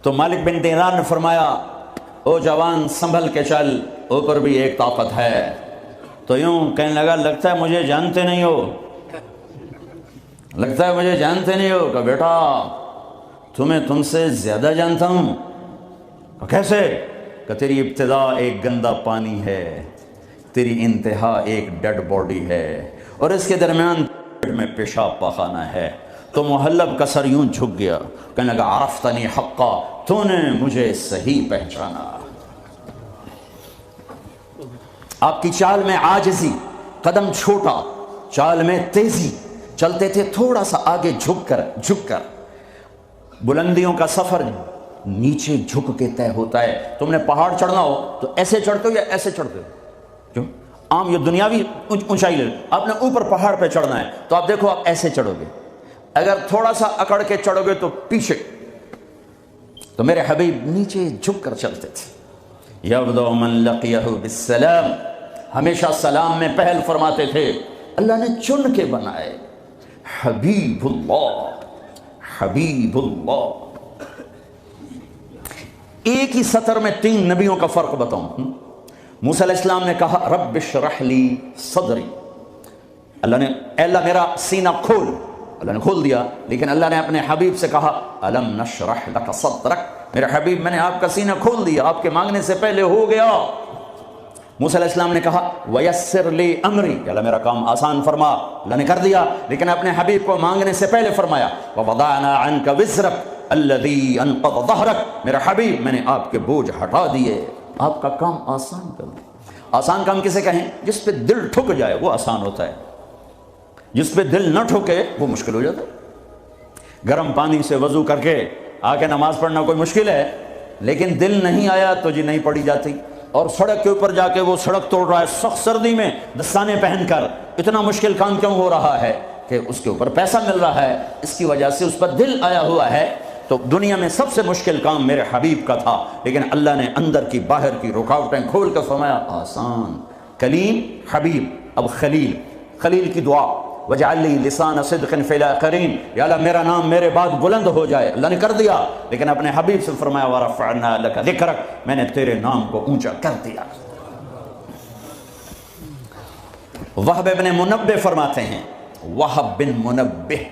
تو مالک بن دینار نے فرمایا او جوان سنبھل کے چل، اوپر بھی ایک طاقت ہے۔ تو یوں کہنے لگا لگتا ہے مجھے جانتے نہیں ہو، لگتا ہے مجھے جانتے نہیں ہو، کہ بیٹا تمہیں تم سے زیادہ جانتا ہوں۔ کیسے؟ کہ تیری ابتدا ایک گندا پانی ہے، تیری انتہا ایک ڈیڈ باڈی ہے، اور اس کے درمیان میں پیشاب پاخانہ ہے۔ تو محلب کا سر یوں جھک گیا، کہنے لگا عرفتنی حقا، تو نے مجھے صحیح پہچانا۔ آپ کی چال میں عاجزی، قدم چھوٹا، چال میں تیزی، چلتے تھے تھوڑا سا آگے جھک کر۔ بلندیوں کا سفر نیچے جھک کے طے ہوتا ہے۔ تم نے پہاڑ چڑھنا ہو تو ایسے چڑھتے ہو یا ایسے چڑھتے ہو؟ کیوں؟ عام یہ دنیاوی اونچائی لے، آپ نے اوپر پہاڑ پہ چڑھنا ہے تو آپ دیکھو آپ ایسے چڑھو گے، اگر تھوڑا سا اکڑ کے چڑھو گے تو پیچھے۔ تو میرے حبیب نیچے جھک کر چلتے تھے۔ یبدأ من لقیہ بالسلام، ہمیشہ سلام میں پہل فرماتے تھے۔ اللہ نے چن کے بنائے، حبیب اللہ، حبیب اللہ۔ ایک ہی سطر میں 3 نبیوں کا فرق بتاؤں۔ موسیٰ علیہ السلام نے کہا رب اشرح لی صدری، اللہ نے اے اللہ میرا سینہ کھول، اللہ نے کھول دیا، لیکن اللہ نے اپنے حبیب سے کہا الم نشرح لک صدرک، میرے حبیب میں نے آپ کا سینہ کھول دیا، آپ کے مانگنے سے پہلے ہو گیا۔ موسیٰ علیہ السلام نے کہا ویسر لی امری، اللہ میرا کام آسان فرما، اللہ نے کر دیا، لیکن اپنے حبیب کو مانگنے سے پہلے فرمایا ووضعنا عنک وزرک الذی انقض ظہرک، میرے حبیب میں نے آپ کے بوجھ ہٹا دیے، آپ کا کام آسان کر دیا۔ آسان کام کسے کہیں؟ جس پہ دل ٹھک جائے وہ آسان ہوتا ہے، جس پہ دل نہ ٹھکے وہ مشکل ہو جاتا ہے۔ گرم پانی سے وضو کر کے آ کے نماز پڑھنا کوئی مشکل ہے، لیکن دل نہیں آیا تو جی نہیں پڑھی جاتی۔ اور سڑک کے اوپر جا کے وہ سڑک توڑ رہا ہے سخت سردی میں دستانے پہن کر، اتنا مشکل کام کیوں ہو رہا ہے؟ کہ اس کے اوپر پیسہ مل رہا ہے، اس کی وجہ سے اس پر دل آیا ہوا ہے۔ تو دنیا میں سب سے مشکل کام میرے حبیب کا تھا، لیکن اللہ نے اندر کی باہر کی رکاوٹیں کھول کر فرمایا آسان۔ کلیم، حبیب، اب خلیل، خلیل کی دعا وجعل لی لسان صدق فی الاخرین، یا اللہ میرا نام میرے بعد بلند ہو جائے، اللہ نے کر دیا، لیکن اپنے حبیب سے فرمایا ورفعنا لک ذکرک، میں نے تیرے نام کو اونچا کر دیا۔ وہب بن منبہ فرماتے ہیں، وہب بن منبہ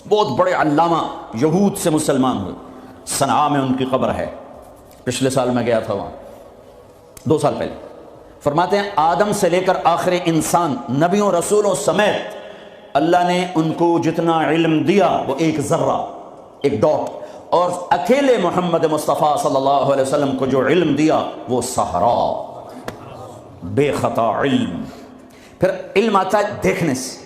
بہت بڑے علامہ، یہود سے مسلمان ہوئے، صنعاء میں ان کی قبر ہے، پچھلے سال میں گیا تھا وہاں 2 سال پہلے۔ فرماتے ہیں آدم سے لے کر آخر انسان، نبیوں رسولوں سمیت اللہ نے ان کو جتنا علم دیا وہ ایک ذرہ، ایک ڈاٹ، اور اکیلے محمد مصطفیٰ صلی اللہ علیہ وسلم کو جو علم دیا وہ صحرا، بے خطا علم۔ پھر علم آتا ہے دیکھنے سے،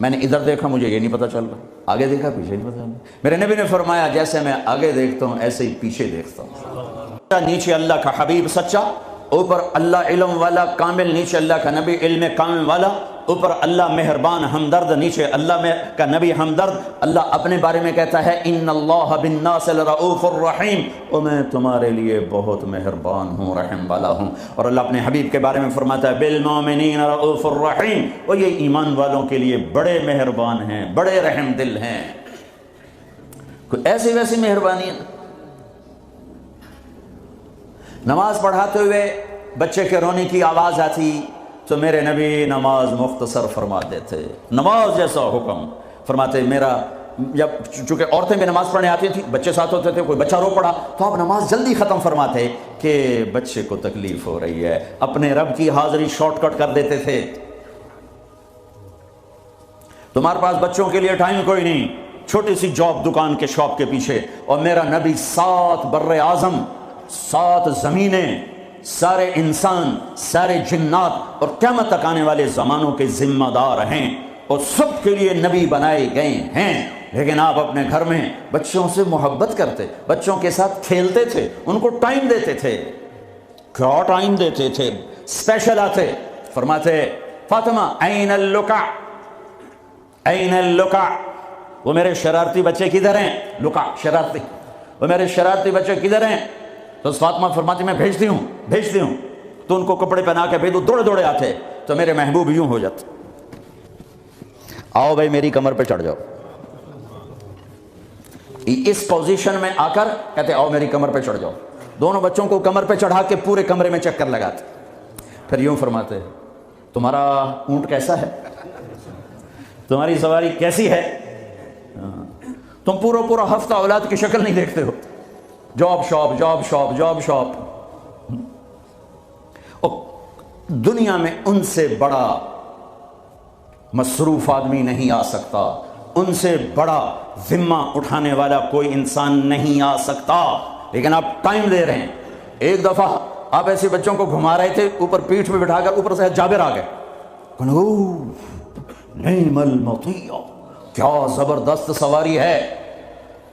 میں نے ادھر دیکھا مجھے یہ نہیں پتہ چل رہا، آگے دیکھا پیچھے نہیں پتہ چل رہا۔ میرے نبی نے فرمایا جیسے میں آگے دیکھتا ہوں ایسے ہی پیچھے دیکھتا ہوں۔ نیچے اللہ کا حبیب سچا، اوپر اللہ علم والا کامل، نیچے اللہ کا نبی علم کامل والا، اوپر اللہ مہربان ہمدرد، نیچے اللہ کا نبی ہمدرد۔ اللہ اپنے بارے میں کہتا ہے ان اللہ بالناس لرؤوف الرحیم، اور میں تمہارے لیے بہت مہربان ہوں، رحم والا ہوں۔ اور اللہ اپنے حبیب کے بارے میں فرماتا ہے بالمؤمنین رؤوف الرحیم، اور یہ ایمان والوں کے لیے بڑے مہربان ہیں، بڑے رحم دل ہیں۔ کوئی ایسی ویسی مہربانی ہے؟ نماز پڑھاتے ہوئے بچے کے رونے کی آواز آتی تو میرے نبی نماز مختصر فرما دیتے، نماز جیسا حکم فرماتے۔ میرا جب چونکہ عورتیں بھی نماز پڑھنے آتی تھیں، بچے ساتھ ہوتے تھے، کوئی بچہ رو پڑا تو آپ نماز جلدی ختم فرماتے کہ بچے کو تکلیف ہو رہی ہے، اپنے رب کی حاضری شارٹ کٹ کر دیتے تھے۔ تمہارے پاس بچوں کے لیے ٹائم کوئی نہیں، چھوٹی سی جاب دکان کے شاپ کے پیچھے، اور میرا نبی 7 بر اعظم، 7 زمینیں، سارے انسان، سارے جنات اور قیامت تک آنے والے زمانوں کے ذمہ دار ہیں، اور سب کے لیے نبی بنائے گئے ہیں، لیکن آپ اپنے گھر میں بچوں سے محبت کرتے، بچوں کے ساتھ کھیلتے تھے، ان کو ٹائم دیتے تھے۔ کیا ٹائم دیتے تھے؟ اسپیشل آتے، فرماتے فاطمہ این اللکع، این اللکع، وہ میرے شرارتی بچے کدھر ہیں؟ لکع شرارتی، وہ میرے شرارتی بچے کدھر ہیں؟ تو فاطمہ فرماتی میں بھیجتی ہوں، تو ان کو کپڑے پہنا کے بھیجو، دوڑے دوڑے آتے، تو میرے محبوب یوں ہو جاتے، آؤ بھائی میری کمر پہ چڑھ جاؤ۔ اس پوزیشن میں آ کر کہتے آؤ میری کمر پہ چڑھ جاؤ، دونوں بچوں کو کمر پہ چڑھا کے پورے کمرے میں چکر لگاتے، پھر یوں فرماتے تمہارا اونٹ کیسا ہے، تمہاری سواری کیسی ہے، تم پورا ہفتہ اولاد کی شکل نہیں دیکھتے ہو، جاب شاپ۔ دنیا میں ان سے بڑا مصروف آدمی نہیں آ سکتا، ان سے بڑا ذمہ اٹھانے والا کوئی انسان نہیں آ سکتا، لیکن آپ ٹائم دے رہے ہیں۔ ایک دفعہ آپ ایسے بچوں کو گھما رہے تھے، اوپر پیٹھ میں بٹھا کر، اوپر سے جابر آ گئے، نعم المطیع، کیا زبردست سواری ہے،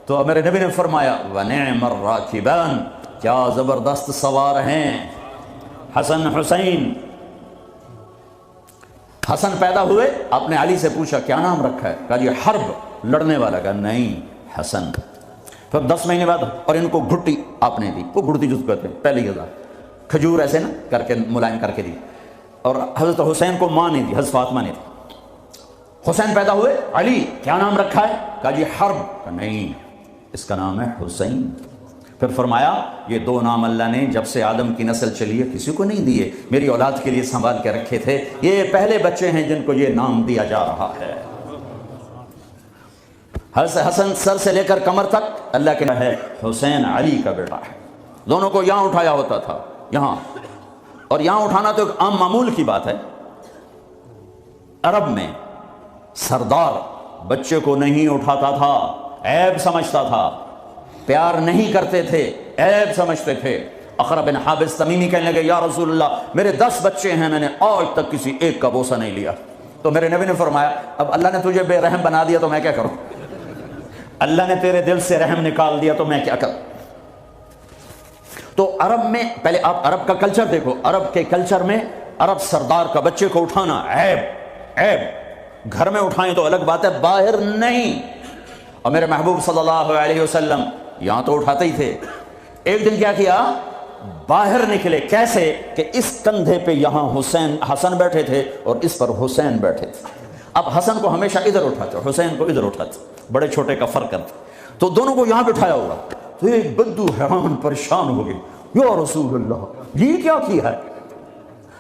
تو میرے نبی نے فرمایا وَنِعْمَ الرَّاكِبَانِ، کیا زبردست سوار ہیں۔ حسن حسین، حسن پیدا ہوئے، آپ نے علی سے پوچھا کیا نام رکھا ہے، کہا جی حرب، لڑنے والا، کہا نہیں حسن۔ پھر 10 مہینے بعد، اور ان کو گھٹی آپ نے دی، وہ گھٹی جس کو کہتے ہیں پہلی غذا، کھجور ایسے نا کر کے ملائم کر کے دی، اور حضرت حسین کو ماں نے دی، حضرت فاطمہ نے دی۔ حسین پیدا ہوئے، علی کیا نام رکھا ہے، کہا جی حرب، کہا نہیں اس کا نام ہے حسین۔ پھر فرمایا یہ 2 نام اللہ نے جب سے آدم کی نسل چلی ہے کسی کو نہیں دیے، میری اولاد کے لیے سنبھال کے رکھے تھے، یہ پہلے بچے ہیں جن کو یہ نام دیا جا رہا ہے۔ حسن سر سے لے کر کمر تک اللہ کے ہے، حسین علی کا بیٹا ہے۔ دونوں کو یہاں اٹھایا ہوتا تھا، یہاں، اور یہاں اٹھانا تو ایک عام معمول کی بات ہے۔ عرب میں سردار بچے کو نہیں اٹھاتا تھا، عیب سمجھتا تھا، پیار نہیں کرتے تھے، عیب سمجھتے تھے۔ اقرا بن حابس تمیمی کہنے لگے یا رسول اللہ میرے 10 بچے ہیں، میں نے آج تک کسی ایک کا بوسہ نہیں لیا۔ تو میرے نبی نے فرمایا اب اللہ نے تجھے بے رحم بنا دیا تو میں کیا کروں، اللہ نے تیرے دل سے رحم نکال دیا تو میں کیا کروں۔ تو عرب میں، پہلے آپ عرب کا کلچر دیکھو، عرب کے کلچر میں عرب سردار کا بچے کو اٹھانا عیب، گھر میں اٹھائیں تو الگ بات ہے، باہر نہیں۔ اور میرے محبوب صلی اللہ علیہ وسلم یہاں تو اٹھاتے ہی تھے، ایک دن کیا کیا، باہر نکلے، کیسے کہ اس کندھے پہ یہاں حسن بیٹھے تھے اور اس پر حسین بیٹھے تھے۔ اب حسن کو ہمیشہ ادھر اٹھاتے، حسین کو ادھر اٹھاتے، بڑے چھوٹے کا فرق کرتے، تو دونوں کو یہاں بٹھایا ہوگا۔ تو ایک بدو حیران پریشان ہو گئے، یا رسول اللہ یہ کیا کیا ہے،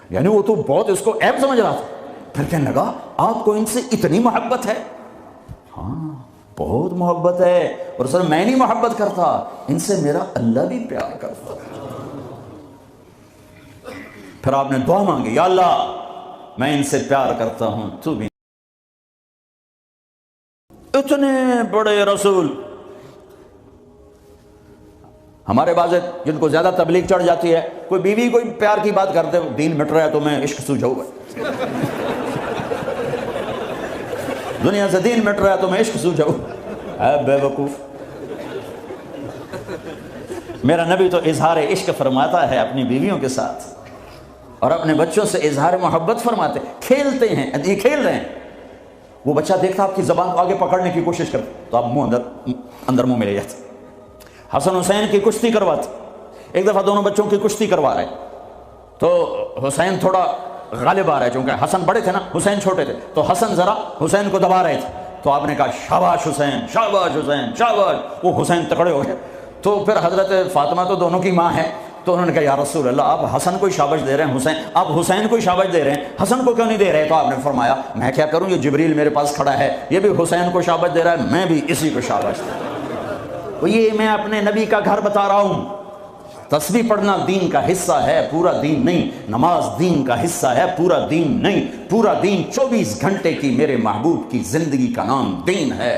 یعنی وہ تو بہت اس کو عیب سمجھ رہا تھا، پھر کہنے لگا آپ کو ان سے اتنی محبت ہے؟ ہاں بہت محبت ہے، اور سر میں نہیں محبت کرتا، ان سے میرا اللہ بھی پیار کرتا ہے۔ پھر آپ نے دعا مانگی، یا اللہ میں ان سے پیار کرتا ہوں، تو بھی۔ اتنے بڑے رسول، ہمارے بعض جن کو زیادہ تبلیغ چڑھ جاتی ہے، کوئی بیوی کوئی پیار کی بات کرتے، دین مٹ رہا ہے تو میں عشق سوجھاؤں گا، دنیا سے دین مٹ رہا ہے تو میں عشق سوجھاؤں، اے بے وقوف۔ میرا نبی تو اظہار عشق فرماتا ہے اپنی بیویوں کے ساتھ، اور اپنے بچوں سے اظہار محبت فرماتے، کھیلتے ہیں، یہ کھیل رہے ہیں، وہ بچہ دیکھتا آپ کی زبان کو آگے پکڑنے کی کوشش کرتا تو آپ منہ اندر منہ میں لے جاتے۔ حسن حسین کی کشتی کرواتے، ایک دفعہ دونوں بچوں کی کشتی کروا رہے تو حسین تھوڑا غالب آ رہا ہے، چونکہ حسن بڑے تھے نا، حسین چھوٹے تھے، تو حسن ذرا حسین کو دبا رہے تھے، تو آپ نے کہا شاباش حسین، شاباش حسین، شاباش، وہ حسین تکڑے ہو گئے۔ تو پھر حضرت فاطمہ تو دونوں کی ماں ہے، تو انہوں نے کہا یا رسول اللہ آپ حسن کو شاباش دے رہے ہیں، آپ حسین کو شاباش دے رہے ہیں، حسن کو کیوں نہیں دے رہے؟ تو آپ نے فرمایا میں کیا کروں، یہ جبریل میرے پاس کھڑا ہے، یہ بھی حسین کو شاباش دے رہا ہے، میں بھی اسی کو شاباش دے رہا ہوں۔ تو یہ میں اپنے نبی کا گھر بتا رہا ہوں، تسبیح پڑھنا دین کا حصہ ہے، پورا دین نہیں، نماز دین کا حصہ ہے، پورا دین نہیں، پورا دین 24 گھنٹے کی میرے محبوب کی زندگی کا نام دین ہے۔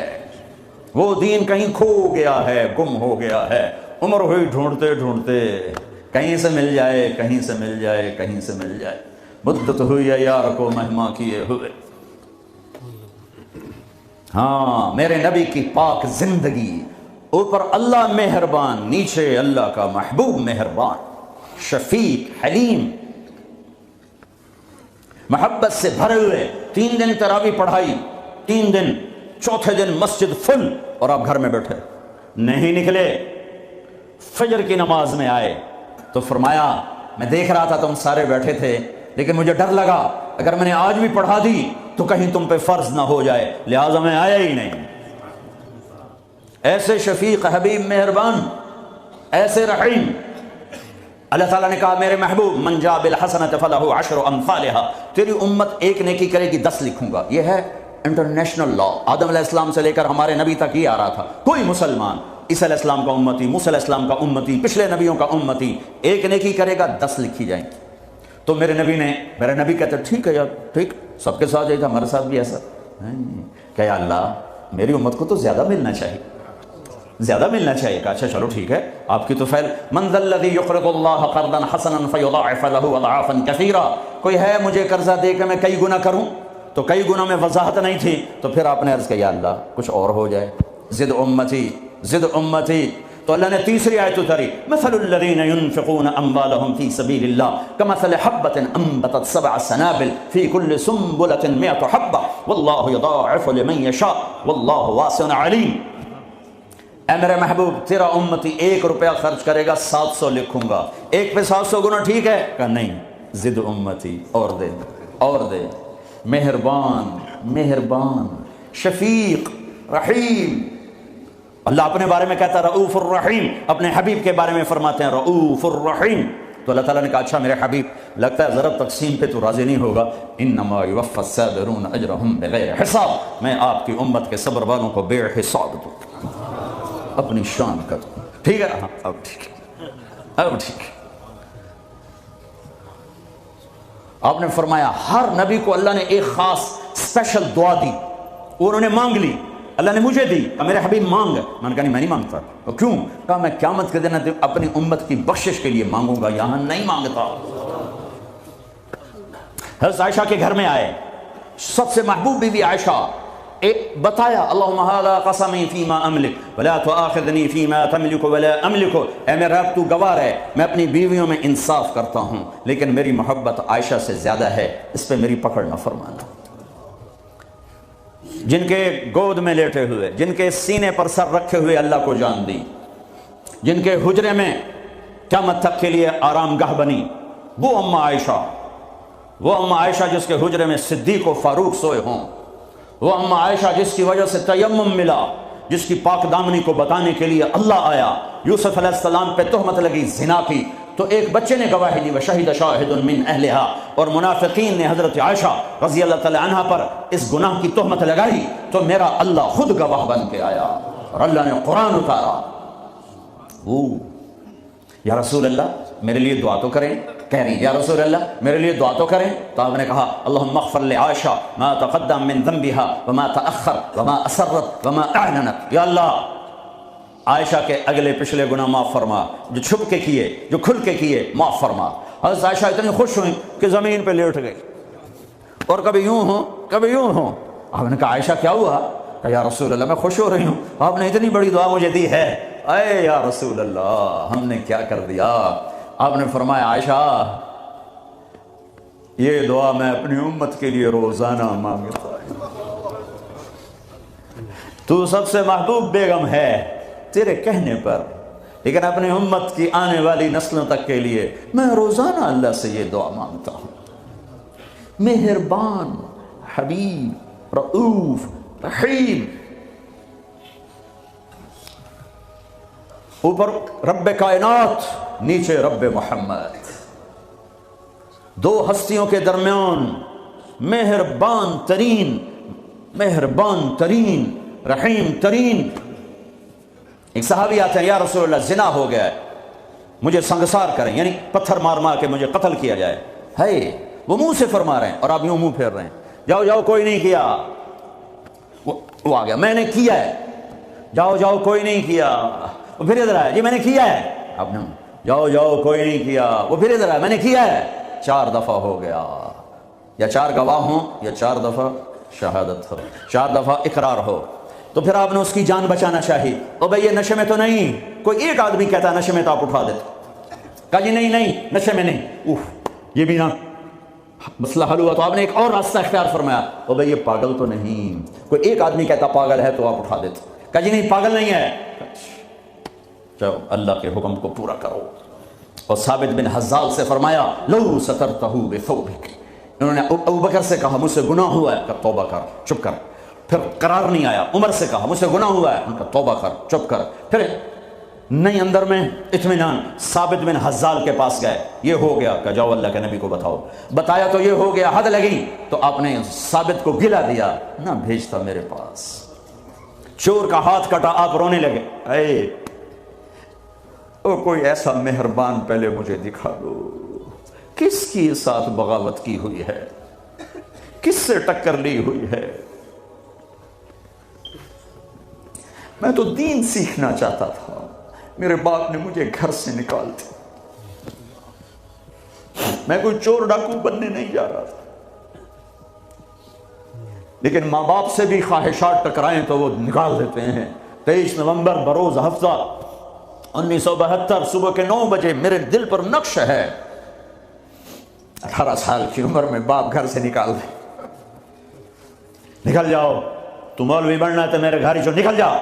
وہ دین کہیں کھو گیا ہے، گم ہو گیا ہے، عمر ہوئی ڈھونڈتے ڈھونڈتے، کہیں سے مل جائے، کہیں سے مل جائے، کہیں سے مل جائے، مدت ہوئی ہے یار کو مہما کیے ہوئے۔ ہاں میرے نبی کی پاک زندگی، اوپر اللہ مہربان، نیچے اللہ کا محبوب مہربان، شفیق، حلیم، محبت سے بھرے ہوئے۔ 3 دن تراویح پڑھائی، 3 دن، چوتھے دن مسجد فل، اور آپ گھر میں بیٹھے نہیں نکلے۔ فجر کی نماز میں آئے تو فرمایا میں دیکھ رہا تھا تم سارے بیٹھے تھے، لیکن مجھے ڈر لگا اگر میں نے آج بھی پڑھا دی تو کہیں تم پہ فرض نہ ہو جائے، لہٰذا میں آیا ہی نہیں۔ ایسے شفیق، حبیب، مہربان، ایسے رحیم۔ اللہ تعالیٰ نے کہا میرے محبوب من جاء بالحسنۃ فلہ عشر امثالھا، تیری امت ایک نیکی کرے گی 10 لکھوں گا۔ یہ ہے انٹرنیشنل لا، آدم علیہ السلام سے لے کر ہمارے نبی تک یہ آ رہا تھا، کوئی مسلمان عیسیٰ علیہ السلام کا امتی، موسیٰ علیہ السلام کا امتی، پچھلے نبیوں کا امتی، ایک نیکی کرے گا 10 لکھی جائیں گی۔ تو میرے نبی کہتے ٹھیک ہے یار، ٹھیک، سب کے ساتھ ایسا، ہمارے ساتھ بھی ایسا کہ یا اللہ میری امت کو تو زیادہ ملنا چاہیے، زیادہ ملنا چاہیے۔ کہا اچھا چلو ٹھیک ہے، آپ کی تو فعل من ذا الذی یقرض اللہ قرضا حسنا فیضاعف له اضعافا کثیرا، کوئی ہے مجھے قرضہ دے کہ میں کئی گنا کروں؟ تو کئی گنا میں وضاحت نہیں تھی، تو پھر آپ نے عرض کیا یا اللہ کچھ اور ہو جائے، زد امتی، زد امتی۔ تو اللہ نے تیسری آیت اتاری مثل الذین ينفقون اموالهم فی سبیل اللہ کمثل حبۃ انبتت 7 سنابل فی کل سنبلۃ 100 حبۃ واللہ یضاعف لمن یشاء واللہ واسع علیم۔ اے میرے محبوب تیرا امتی 1 روپیہ خرچ کرے گا 700 لکھوں گا، ایک پہ 700 گنا ٹھیک ہے؟ کہا نہیں، زد امتی، اور دے اور دے۔ مہربان، مہربان، شفیق، رحیم۔ اللہ اپنے بارے میں کہتا ہے رؤوف الرحیم، اپنے حبیب کے بارے میں فرماتے ہیں رؤوف الرحیم۔ تو اللہ تعالیٰ نے کہا اچھا میرے حبیب لگتا ہے ذرا تقسیم پہ تو راضی نہیں ہوگا، انما یوفی الصابرون اجرہم بغیر حساب، میں آپ کی امت کے صبر والوں کو بے حساب دوں، اپنی شان کا دوں۔ ٹھیک ہے، ہاں اب ٹھیک ہے، اب ٹھیک ہے۔ آپ نے فرمایا ہر نبی کو اللہ نے ایک خاص اسپیشل دعا دی، انہوں نے مانگ لی، اللہ نے مجھے دی، میرے حبیب مانگ۔ میں نے کہا نہیں میں نہیں مانگتا۔ کیوں؟ کہا میں قیامت کے دن اپنی امت کی بخشش کے لیے مانگوں گا، یہاں نہیں مانگتا۔ حضرت عائشہ کے گھر میں آئے، سب سے محبوب بیوی عائشہ، بتایا اللہم ھذا قسمی فیما املک ولا تؤاخذنی فیما تملک ولا املک، اے میرے رب تو گواہ ہے میں اپنی بیویوں میں انصاف کرتا ہوں، لیکن میری محبت عائشہ سے زیادہ ہے، اس پہ میری پکڑ نہ فرمانا۔ جن کے گود میں لیٹے ہوئے، جن کے سینے پر سر رکھے ہوئے اللہ کو جان دی، جن کے حجرے میں قیامت تک کے لیے آرام گاہ بنی، وہ اماں عائشہ جس کے حجرے میں صدیق و فاروق سوئے ہوں، وہ اماں عائشہ جس کی وجہ سے تیمم ملا، جس کی پاک دامنی کو بتانے کے لیے اللہ آیا، یوسف علیہ السلام پہ تہمت لگی زنا کی تو ایک بچے نے گواہی دی وشہد شاہد من اہلہا، اور منافقین نے حضرت عائشہ رضی اللہ تعالی عنہ پر اس گناہ کی تہمت لگائی تو میرا اللہ خود گواہ بن کے آیا اور اللہ نے قرآن اتارا۔ یا رسول اللہ میرے لیے دعا تو کریں، کہہ رہی یا رسول اللہ میرے لیے دعا تو کریں، تو آپ نے کہا اللہم اغفر لعائشہ ما تقدم من ذنبها وما تأخر وما اسرت وما اعلنت، یا اللہ عائشہ کے اگلے پچھلے گناہ معاف فرما، جو چھپ کے کیے جو کھل کے کیے معاف فرما۔ حضرت عائشہ اتنی خوش ہوئیں کہ زمین پہ لیٹ گئی، اور کبھی یوں ہوں کبھی یوں ہوں۔ آپ نے کہا عائشہ کیا ہوا؟ کہ یا رسول اللہ میں خوش ہو رہی ہوں، آپ نے اتنی بڑی دعا مجھے دی ہے۔ اے یا رسول اللہ ہم نے کیا کر دیا؟ آپ نے فرمایا عائشہ یہ دعا میں اپنی امت کے لیے روزانہ مانگتا ہوں، تو سب سے محبوب بیگم ہے تیرے کہنے پر، لیکن اپنی امت کی آنے والی نسلوں تک کے لیے میں روزانہ اللہ سے یہ دعا مانگتا ہوں۔ مہربان، حبیب، رؤوف، رحیم، اوپر رب کائنات نیچے رب محمد، دو ہستیوں کے درمیان مہربان ترین رحیم ترین۔ ایک صحابی آتے ہیں یا رسول اللہ زنا ہو گیا ہے، مجھے سنگسار کریں، یعنی پتھر مار مار کے مجھے قتل کیا جائے۔ ہے وہ منہ سے فرما رہے ہیں اور آپ یوں منہ پھیر رہے ہیں، جاؤ جاؤ کوئی نہیں کیا، وہ آ گیا میں نے کیا ہے، جاؤ جاؤ کوئی نہیں کیا، وہ پھر ادھر آیا جی میں نے کیا ہے، آپ نے جاؤ جاؤ کوئی نہیں کیا، وہ پھر ادھر آیا میں نے کیا ہے۔ 4 دفعہ ہو گیا، یا 4 گواہ ہوں یا 4 دفعہ شہادت ہو، 4 دفعہ اقرار ہو، تو پھر آپ نے اس کی جان بچانا چاہیے۔ او بھئی یہ نشے میں تو نہیں، کوئی ایک آدمی کہتا ہے نشے میں تو آپ اٹھا دیتے، کہا جی نہیں نشے میں نہیں، یہ بھی نہ مسئلہ حل ہوا تو آپ نے ایک اور راستہ اختیار فرمایا، او بھئی یہ پاگل تو نہیں، کوئی ایک آدمی کہتا پاگل ہے تو آپ اٹھا دیتے، کہا جی نہیں پاگل نہیں ہے، چلو اللہ کے حکم کو پورا کرو۔ اور ثابت بن حزال سے فرمایا لو سترتہ بثوبک، انہوں نے ابو بکر سے کہا مجھ سے گناہ ہوا ہے، کہا توبہ کر چپ کر، پھر قرار نہیں آیا۔ عمر سے کہا مجھ سے گناہ ہوا ہے، ان کا توبہ کر چپ کر، پھر نہیں اندر میں اطمینان، ثابت بن حزال کے پاس گئے، یہ ہو گیا، کہ جاؤ اللہ کے نبی کو بتاؤ، بتایا تو یہ ہو گیا، حد لگی تو آپ نے ثابت کو گلا دیا، نہ بھیجتا میرے پاس، چور کا ہاتھ کٹا آپ رونے لگے، اے او کوئی ایسا مہربان پہلے مجھے دکھا دو، کس کی ساتھ بغاوت کی ہوئی ہے، کس سے ٹکر لی ہوئی ہے، میں تو دین سیکھنا چاہتا تھا، میرے باپ نے مجھے گھر سے نکال دیا، میں کوئی چور ڈاکو بننے نہیں جا رہا تھا، لیکن ماں باپ سے بھی خواہشات ٹکرائیں تو وہ نکال دیتے ہیں۔ 23 نومبر بروز ہفتہ 1972 صبح کے 9 بجے میرے دل پر نقش ہے، 18 سال کی عمر میں باپ گھر سے نکال دے، نکل جاؤ، تو مولوی بننا ہے تو میرے گھر ہی نکل جاؤ۔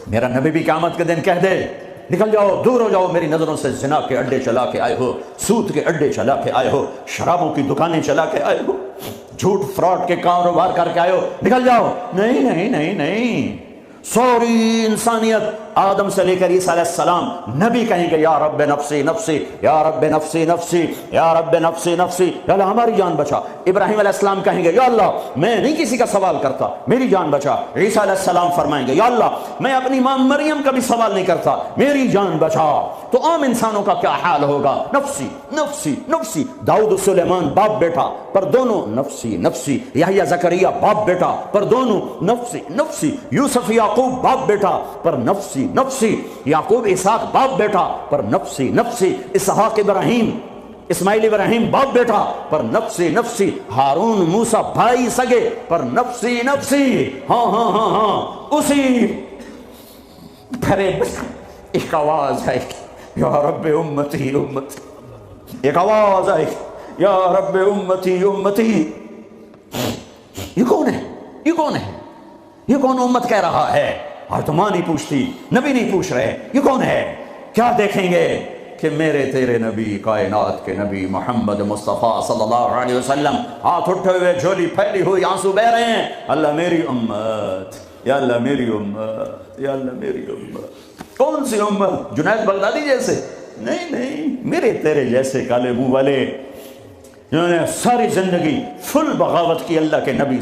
میرا نبی بھی قیامت کے دن کہہ دے نکل جاؤ، دور ہو جاؤ میری نظروں سے، زنا کے اڈے چلا کے آئے ہو، سود کے اڈے چلا کے آئے ہو، شرابوں کی دکانیں چلا کے آئے ہو، جھوٹ فراڈ کے کاروبار کر کے آئے ہو، نکل جاؤ۔ نہیں نہیں نہیں نہیں، سوری انسانیت آدم سے لے کر عیسیٰ علیہ السلام نبی کہیں گے یا رب نفسی نفسی، یا رب نفسی نفسی، یا رب نفسی نفسی، یا اللہ ہماری جان بچا۔ ابراہیم علیہ السلام کہیں گے یا اللہ میں نہیں کسی کا سوال کرتا، میری جان بچا۔ عیسیٰ علیہ السلام فرمائیں گے یا اللہ میں اپنی ماں مریم کا بھی سوال نہیں کرتا، میری جان بچا۔ تو عام انسانوں کا کیا حال ہوگا؟ نفسی نفسی نفسی۔ داؤد و سلیمان باپ بیٹا پر دونوں نفسی نفسی، یحییٰ زکریا باپ بیٹا پر دونوں نفسی نفسی، یوسف یعقوب باپ بیٹا پر نفسی نفسی، یعقوب اسحاق باپ بیٹا پر نفسی نفسی، اسحاق ابراہیم اسماعیل ابراہیم باپ بیٹا پر نفسی نفسی، ہارون موسیٰ بھائی سگے پر نفسی نفسی۔ ہاں ہاں ہاں ہاں، اسی بھرے ایک آواز ہے یا رب امتی امتی، ایک آواز ہے یا رب امتی امتی. یہ کون ہے؟ یہ کون ہے؟ یہ کون امت کہہ رہا ہے؟ اور تو ماں نہیں پوچھتی، نبی نہیں پوچھ رہے، یہ کون ہے؟ کیا دیکھیں گے کہ میرے تیرے نبی، کائنات کے نبی محمد مصطفیٰ صلی اللہ علیہ وسلم ہاتھ اٹھے ہوئے، جھولی پھیلی ہوئی، آنسو بہ رہے ہیں. اللہ میری امت، یا اللہ میری امت، یا اللہ میری امت. کون سی امت؟ جنید بغدادی جیسے؟ نہیں، میرے تیرے جیسے کالے منہ والے، جنہوں نے ساری زندگی فل بغاوت کی اللہ کے نبی